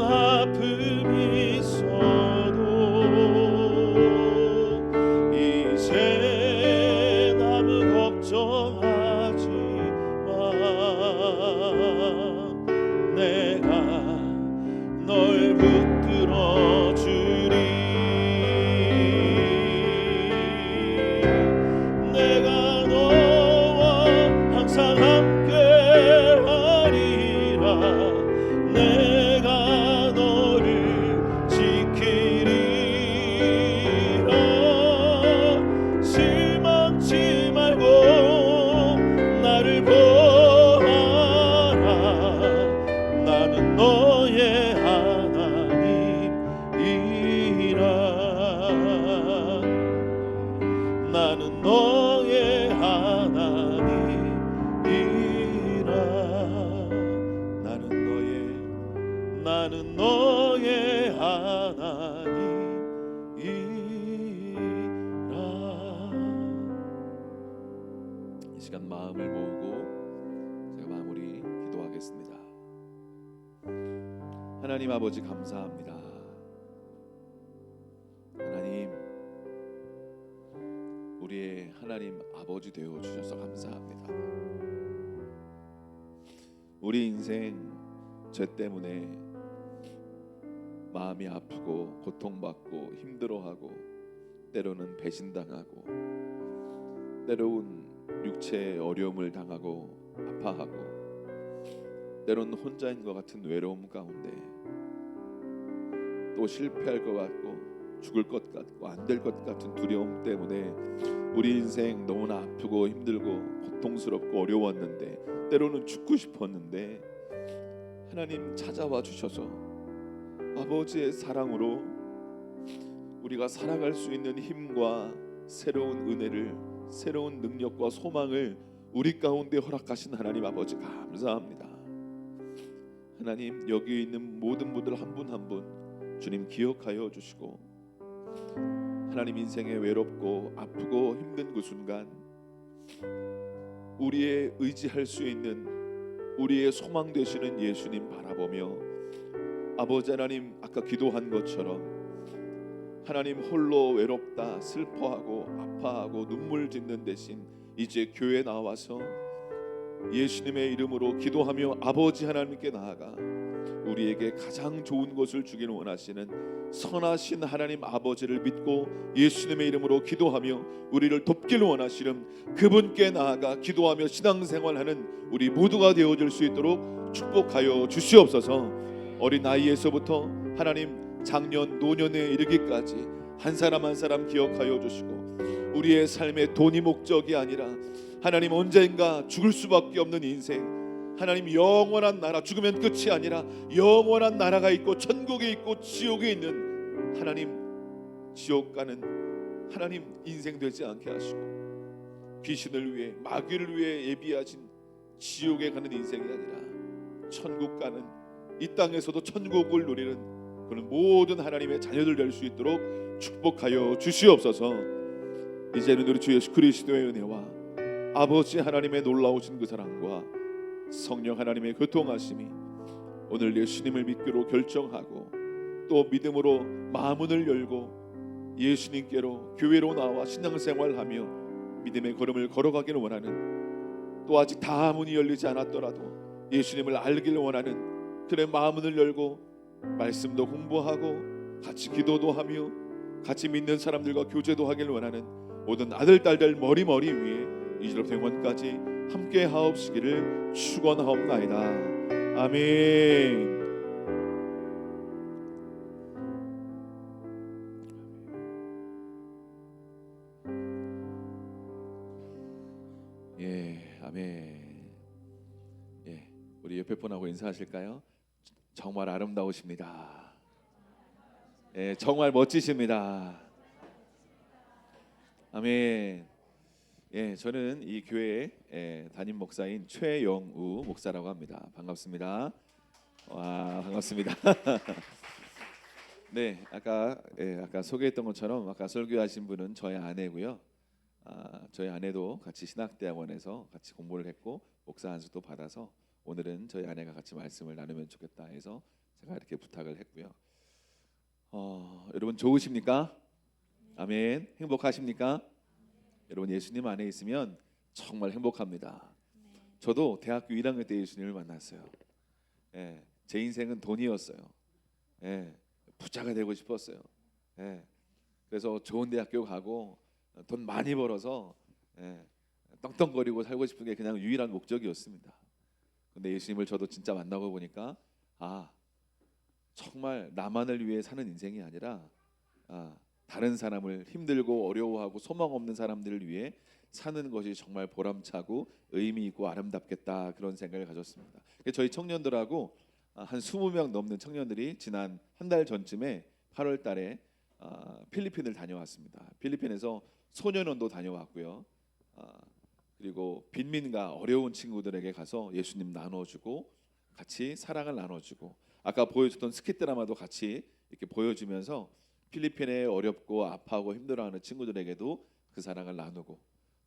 아픔이 있어도 이제 아무 걱정하지 마. 내가 널 붙들어 주리. 내가 너와 항상 함께 하리라. 내가 너를 지키리라. 실망치 말고 나를 보아라. 나는 너의 하나님이라. 나는 너의 하나님이라. 나는 너의 하나님이라. 이 시간 마음을 모으고 제가 마무리 기도하겠습니다. 하나님 아버지 감사합니다. 하나님, 우리의 하나님 아버지 되어 주셔서 감사합니다. 우리 인생 죄 때문에 마음이 아프고 고통받고 힘들어하고 때로는 배신당하고 때로는 육체의 어려움을 당하고 아파하고 때로는 혼자인 것 같은 외로움 가운데 또 실패할 것 같고 죽을 것 같고 안 될 것 같은 두려움 때문에 우리 인생 너무나 아프고 힘들고 고통스럽고 어려웠는데 때로는 죽고 싶었는데 하나님 찾아와 주셔서 아버지의 사랑으로 우리가 살아갈 수 있는 힘과 새로운 은혜를, 새로운 능력과 소망을 우리 가운데 허락하신 하나님 아버지 감사합니다. 하나님, 여기 있는 모든 분들 한 분 한 분 주님 기억하여 주시고 하나님 인생에 외롭고 아프고 힘든 그 순간 우리의 의지할 수 있는 우리의 소망 되시는 예수님 바라보며 아버지 하나님, 아까 기도한 것처럼 하나님 홀로 외롭다 슬퍼하고 아파하고 눈물 짓는 대신 이제 교회에 나와서 예수님의 이름으로 기도하며 아버지 하나님께 나아가 우리에게 가장 좋은 것을 주기를 원하시는 선하신 하나님 아버지를 믿고 예수님의 이름으로 기도하며 우리를 돕기를 원하시는 그분께 나아가 기도하며 신앙생활하는 우리 모두가 되어줄 수 있도록 축복하여 주시옵소서. 어린 나이에서부터 하나님 장년 노년에 이르기까지 한 사람 한 사람 기억하여 주시고 우리의 삶의 돈이 목적이 아니라 하나님 언젠가 죽을 수밖에 없는 인생, 하나님 영원한 나라, 죽으면 끝이 아니라 영원한 나라가 있고 천국이 있고 지옥이 있는 하나님, 지옥 가는 하나님 인생 되지 않게 하시고 귀신을 위해 마귀를 위해 예비하신 지옥에 가는 인생이 아니라 천국 가는, 이 땅에서도 천국을 누리는 그런 모든 하나님의 자녀들 될 수 있도록 축복하여 주시옵소서. 이제는 우리 주 예수 그리스도의 은혜와 아버지 하나님의 놀라우신 그 사랑과 성령 하나님의 교통하심이 오늘 예수님을 믿기로 결정하고 또 믿음으로 마음문을 열고 예수님께로 교회로 나와 신앙생활하며 믿음의 걸음을 걸어가기를 원하는, 또 아직 다 문이 열리지 않았더라도 예수님을 알기를 원하는 그런 마음문을 열고 말씀도 공부하고 같이 기도도 하며 같이 믿는 사람들과 교제도 하기를 원하는 모든 아들 딸들 머리 위에 이제로부터 영원까지 함께 하옵시기를 축원하옵나이다. 아멘. 예, 아멘. 예, 우리 옆에 분하고 인사하실까요? 정말 아름다우십니다. 예, 정말 멋지십니다. 아멘. 예, 저는 이 교회의 담임 목사인 최영우 목사라고 합니다. 반갑습니다. 와, 반갑습니다. 네, 아까 소개했던 것처럼 아까 설교하신 분은 저희 아내고요. 저희 아내도 같이 신학대학원에서 같이 공부를 했고 목사 안수도 받아서 오늘은 저희 아내가 같이 말씀을 나누면 좋겠다 해서 제가 이렇게 부탁을 했고요. 여러분 좋으십니까? 아멘. 행복하십니까? 여러분 예수님 안에 있으면 정말 행복합니다. 저도 대학교 1학년 때 예수님을 만났어요. 예, 제 인생은 돈이었어요. 예, 부자가 되고 싶었어요. 예, 그래서 좋은 대학교 가고 돈 많이 벌어서 떵떵거리고 살고 싶은 게 그냥 유일한 목적이었습니다. 근데 예수님을 저도 진짜 만나고 보니까 정말 나만을 위해 사는 인생이 아니라 다른 사람을 힘들고 어려워하고 소망 없는 사람들을 위해 사는 것이 정말 보람차고 의미 있고 아름답겠다, 그런 생각을 가졌습니다. 저희 청년들하고 한 20명 넘는 청년들이 지난 한 달 전쯤에 8월 달에 필리핀을 다녀왔습니다. 필리핀에서 소년원도 다녀왔고요. 그리고 빈민가 어려운 친구들에게 가서 예수님 나눠주고 같이 사랑을 나눠주고, 아까 보여줬던 스킷 드라마도 같이 이렇게 보여주면서 필리핀에 어렵고 아파하고 힘들어하는 친구들에게도 그 사랑을 나누고,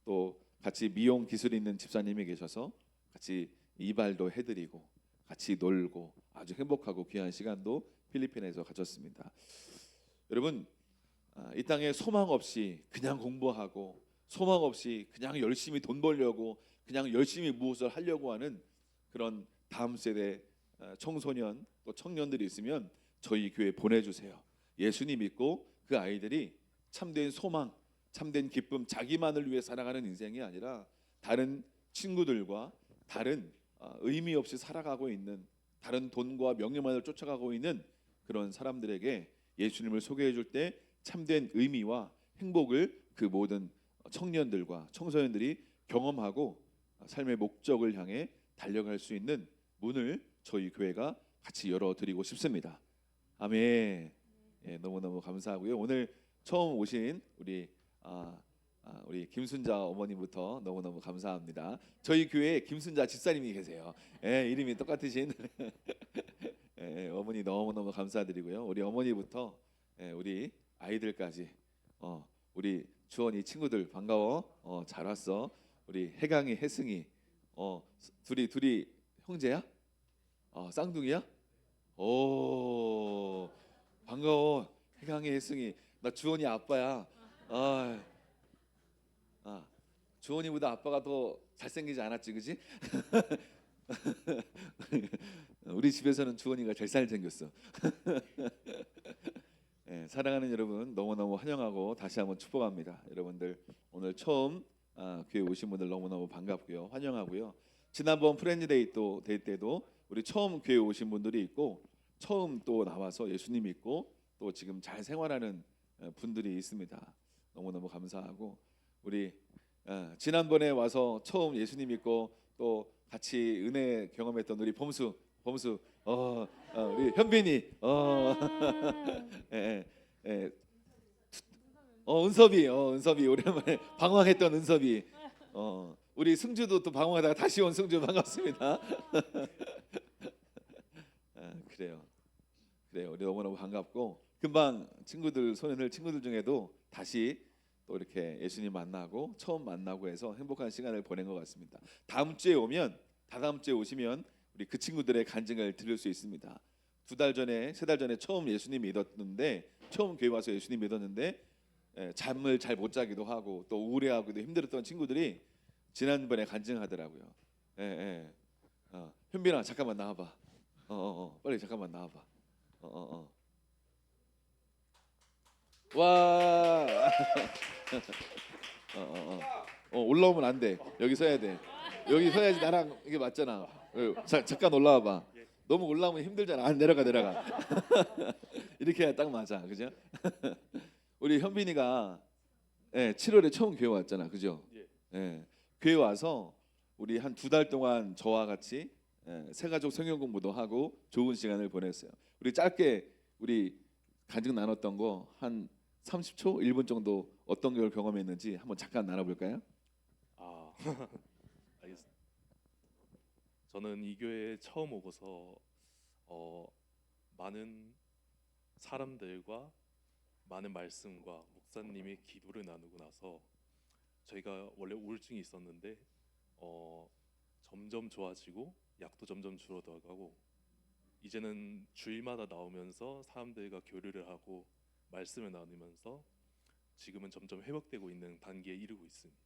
또 같이 미용 기술이 있는 집사님이 계셔서 같이 이발도 해드리고 같이 놀고 아주 행복하고 귀한 시간도 필리핀에서 가졌습니다. 여러분, 이 땅에 소망 없이 그냥 공부하고 소망 없이 그냥 열심히 돈 벌려고 그냥 열심히 무엇을 하려고 하는 그런 다음 세대 청소년 또 청년들이 있으면 저희 교회 보내주세요. 예수님 믿고 그 아이들이 참된 소망, 참된 기쁨, 자기만을 위해 살아가는 인생이 아니라 다른 친구들과 다른 의미 없이 살아가고 있는, 다른 돈과 명예만을 쫓아가고 있는 그런 사람들에게 예수님을 소개해 줄 때 참된 의미와 행복을 그 모든 청년들과 청소년들이 경험하고 삶의 목적을 향해 달려갈 수 있는 문을 저희 교회가 같이 열어드리고 싶습니다. 아멘. 예, 너무너무 감사하고요. 오늘 처음 오신 우리 김순자 어머님부터 너무너무 감사합니다. 저희 교회에 김순자 집사님이 계세요. 예, 이름이 똑같으신 예, 어머니 너무너무 감사드리고요. 우리 어머니부터 우리 아이들까지 우리 주원이 친구들 반가워. 잘 왔어. 우리 해강이 혜승이 둘이 형제야? 쌍둥이야? 오, 반가워. 해강이 혜승이. 나 주원이 아빠야. 주원이보다 아빠가 더 잘생기지 않았지, 그지? 우리 집에서는 주원이가 제일 잘생겼어. 네, 사랑하는 여러분 너무너무 환영하고 다시 한번 축복합니다. 여러분들 오늘 처음 교회 오신 분들 너무너무 반갑고요. 환영하고요. 지난번 프렌즈데이 때도 우리 처음 교회 오신 분들이 있고 처음 또 나와서 예수님 믿고 또 지금 잘 생활하는 분들이 있습니다. 너무너무 감사하고, 우리 지난번에 와서 처음 예수님 믿고 또 같이 은혜 경험했던 우리 범수 우리 현빈이 예, 예. 은섭이 오랜만에 방황했던 은섭이 우리 승주도 또 방황하다가 다시 온 승주 반갑습니다. 그래요 우리 너무너무 반갑고 금방 친구들 손에 늘 친구들 중에도 다시 또 이렇게 예수님 만나고 처음 만나고 해서 행복한 시간을 보낸 것 같습니다. 다다음 주에 오시면 우리 그 친구들의 간증을 들을 수 있습니다. 2달 전에 3달 전에 처음 예수님 믿었는데 처음 교회 와서 예수님 믿었는데 잠을 잘 못 자기도 하고 또 우울해하기도 힘들었던 친구들이 지난번에 간증하더라고요. 현빈아 잠깐만 나와봐. 빨리 잠깐만 나와봐. 와. 올라오면 안 돼. 여기 서야 돼. 여기 서야지 나랑 이게 맞잖아. 잠깐 올라와봐. 너무 올라오면 힘들잖아. 내려가. 이렇게 해야 딱 맞아, 그죠? 우리 현빈이가 7월에 처음 교회 왔잖아, 그죠? 교회 와서 우리 한 2달 동안 저와 같이 새가족 성경 공부도 하고 좋은 시간을 보냈어요. 우리 짧게 우리 간증 나눴던 거 한 30초, 1분 정도 어떤 걸 경험했는지 한번 잠깐 나눠볼까요? 알겠습니다. 저는 이 교회에 처음 오고서 많은 사람들과 많은 말씀과 목사님의 기도를 나누고 나서 저희가 원래 우울증이 있었는데 점점 좋아지고 약도 점점 줄어들어가고 이제는 주일마다 나오면서 사람들과 교류를 하고 말씀을 나누면서 지금은 점점 회복되고 있는 단계에 이르고 있습니다.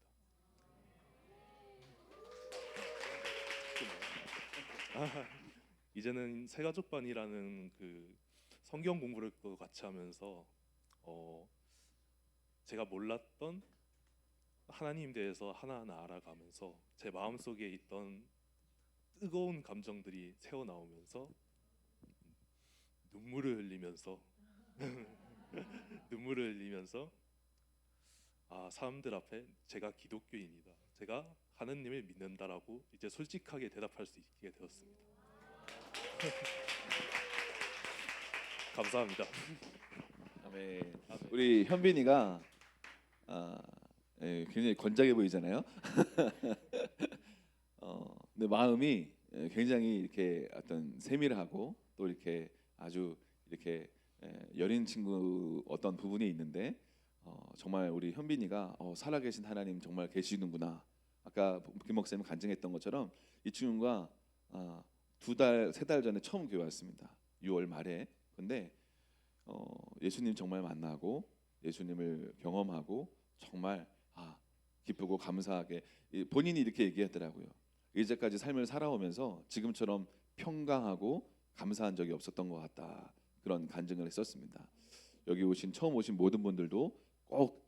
이제는 새가족반이라는 그 성경 공부를 또 같이 하면서 제가 몰랐던 하나님 대해서 하나하나 알아가면서 제 마음속에 있던 뜨거운 감정들이 새어나오면서 눈물을 흘리면서 사람들 앞에 제가 기독교인이다, 제가 하느님을 믿는다라고 이제 솔직하게 대답할 수 있게 되었습니다. 감사합니다. 아멘. 우리 현빈이가 굉장히 건장해 보이잖아요. 근데 마음이 굉장히 이렇게 어떤 세밀하고 또 이렇게 아주 이렇게 여린 친구 어떤 부분이 있는데 정말 우리 현빈이가 살아계신 하나님 정말 계시는구나. 아까 김 목사님 간증했던 것처럼 이 친구가 2달, 3달 전에 처음 교회 왔습니다. 6월 말에. 근데 예수님 정말 만나고 예수님을 경험하고 정말 기쁘고 감사하게 본인이 이렇게 얘기하더라고요. 이제까지 삶을 살아오면서 지금처럼 평강하고 감사한 적이 없었던 것 같다. 그런 간증을 했었습니다. 여기 처음 오신 모든 분들도 꼭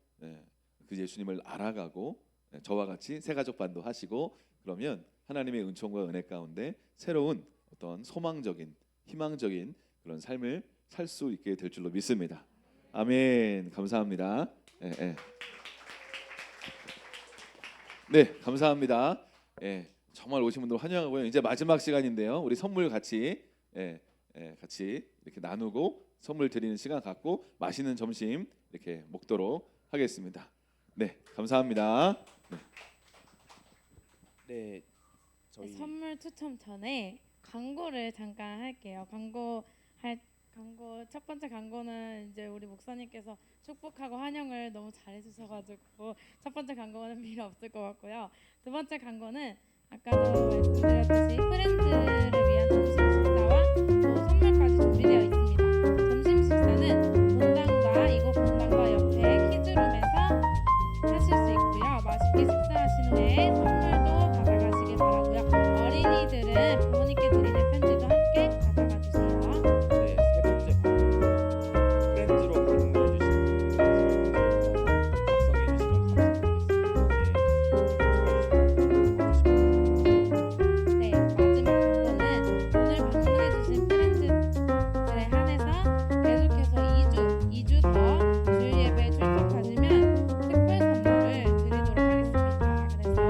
그 예수님을 알아가고 저와 같이 새가족반도 하시고 그러면 하나님의 은총과 은혜 가운데 새로운 어떤 소망적인 희망적인 그런 삶을 살 수 있게 될 줄로 믿습니다. 아멘. 감사합니다. 네, 감사합니다. 정말 오신 분들 환영하고요. 이제 마지막 시간인데요. 우리 선물 같이 같이 이렇게 나누고 선물 드리는 시간 갖고 맛있는 점심 이렇게 먹도록 하겠습니다. 네, 감사합니다. 네, 저희 선물 추첨 전에 광고를 잠깐 할게요. 첫 번째 광고는 이제 우리 목사님께서 축복하고 환영을 너무 잘해주셔가지고 첫 번째 광고는 필요 없을 것 같고요. 두 번째 광고는 아까도 말씀드렸듯이 프렌즈를 위한 점심 식사와 또 선물까지 준비되어 있습니다. 점심 식사는 본당과 이곳 본당과 옆에 키즈룸에서 하실 수 있고요. 맛있게 식사하신 후에 선물도 받아가시길 바라고요. 어린이들은 부모님께 드리는 편지도 함께 가져가 주세요. 네, 세 번째 광고 프렌즈로 방문해 주신 분들 작성해 주시면 감사드리겠습니다. 네, 마지막 광고는 오늘 방문해 주신 프렌즈들에 한해서 계속해서 2주 더 주일 예배에 출석하시면 특별 선물을 드리도록 하겠습니다. 그래서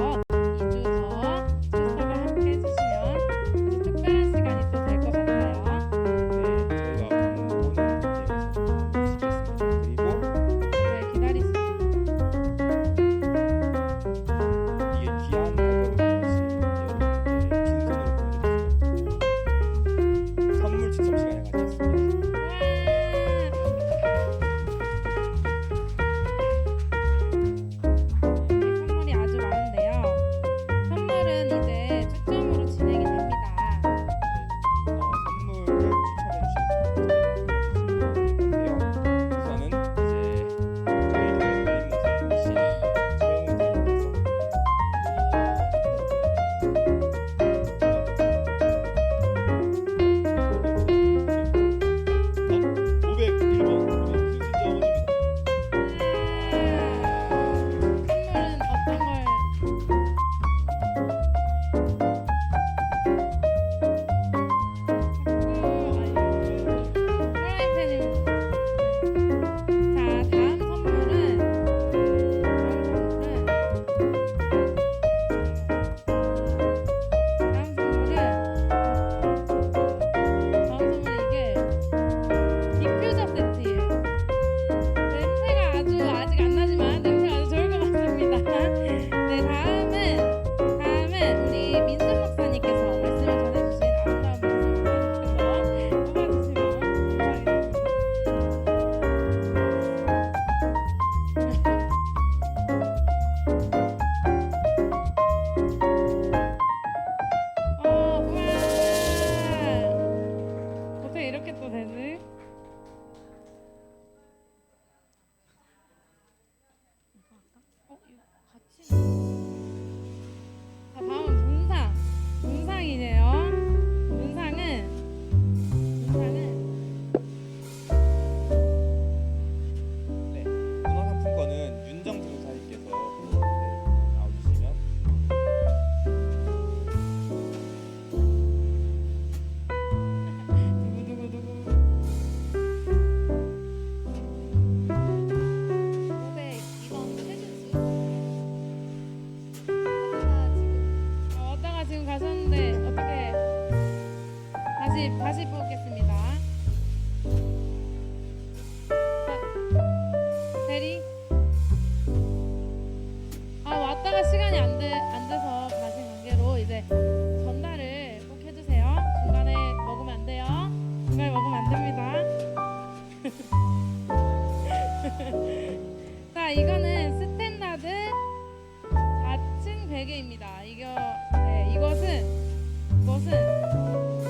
이것은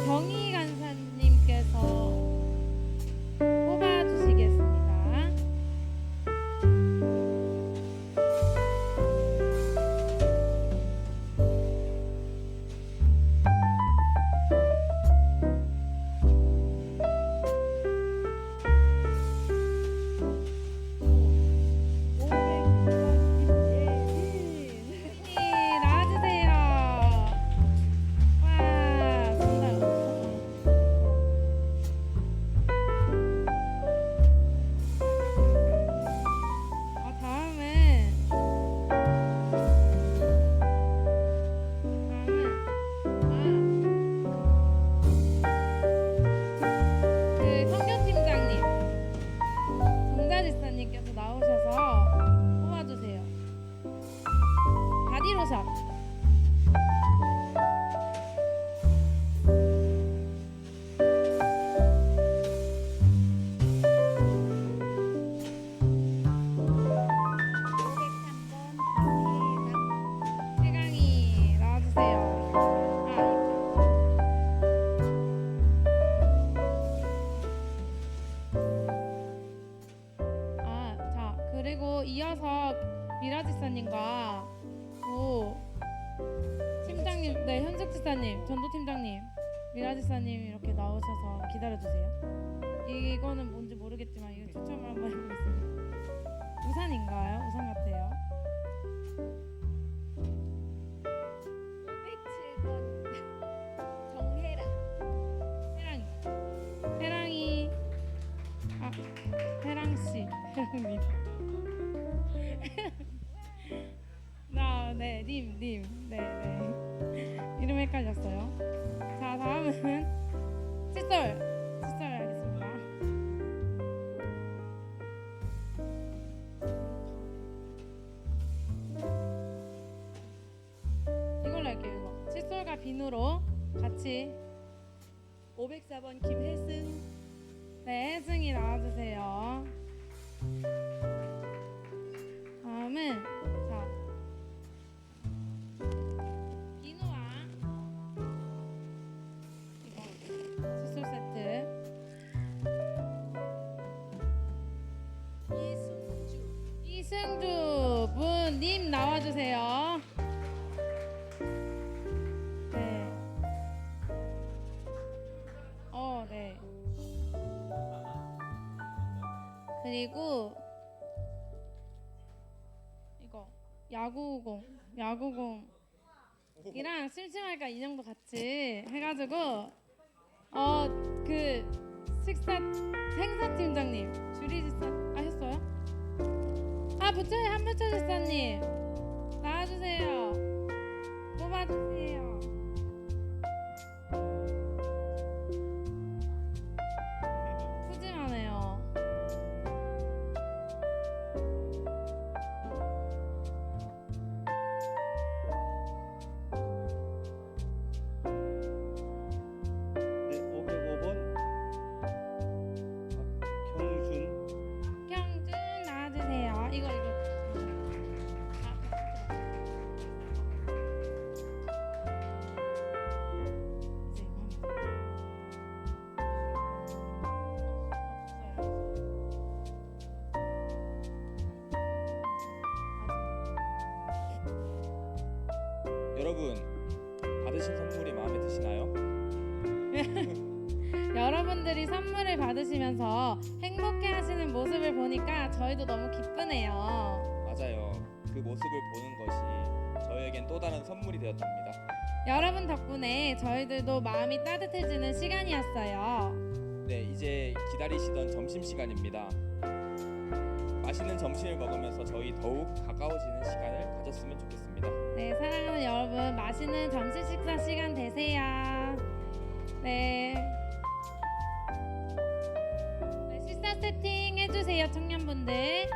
정희 간사님께서 뽑아주시겠습니다. 네, 나와주세요. 와, 정답. 그 성교 팀장님, 정자지사님께서 나오셔서 뽑아주세요. 바디로션. 최강이 나와주세요. 자, 그리고 이어서 미라지사님과 또 팀장님, 네, 현숙 지사님, 전도 팀장님, 미라지사님 이렇게 나오셔서 기다려주세요. 이거는 뭔지 모르겠지만 이거 추첨을 한번 해보겠습니다. 우산인가요? 우산 같아요. 507번 정혜라. 해랑이, 해랑씨, 해랑님. 님, 네. 이름 헷갈렸어요. 자, 다음은 칫솔 하겠습니다. 이걸로 할게요. 이거 칫솔과 비누로 같이. 504번 김혜승. 네, 혜승이 나와주세요. 다음은 자, 비누와 이거 칫솔 세트. 이승주 분님 나와주세요. 네. 네. 그리고 이거 야구공이랑 심심하니까 인형도 같이 해가지고 그 행사팀장님 주리지사 하셨어요? 붙여요. 한부처 지사님 나와주세요. 뽑아주세요. 푸짐하네요. 네, 505번 경준 나와주세요. 이거 여러분 받으신 선물이 마음에 드시나요? 여러분들이 선물을 받으시면서 행복해하시는 모습을 보니까 저희도 너무 기쁘네요. 맞아요. 그 모습을 보는 것이 저희에겐 또 다른 선물이 되었답니다. 여러분 덕분에 저희들도 마음이 따뜻해지는 시간이었어요. 네, 이제 기다리시던 점심시간입니다. 맛있는 점심을 먹으면서 저희 더욱 가까워지는 시간을 가졌으면 좋겠습니다. 네, 사랑하는 여러분, 맛있는 점심 식사 시간 되세요. 네, 식사 세팅 해주세요, 청년분들.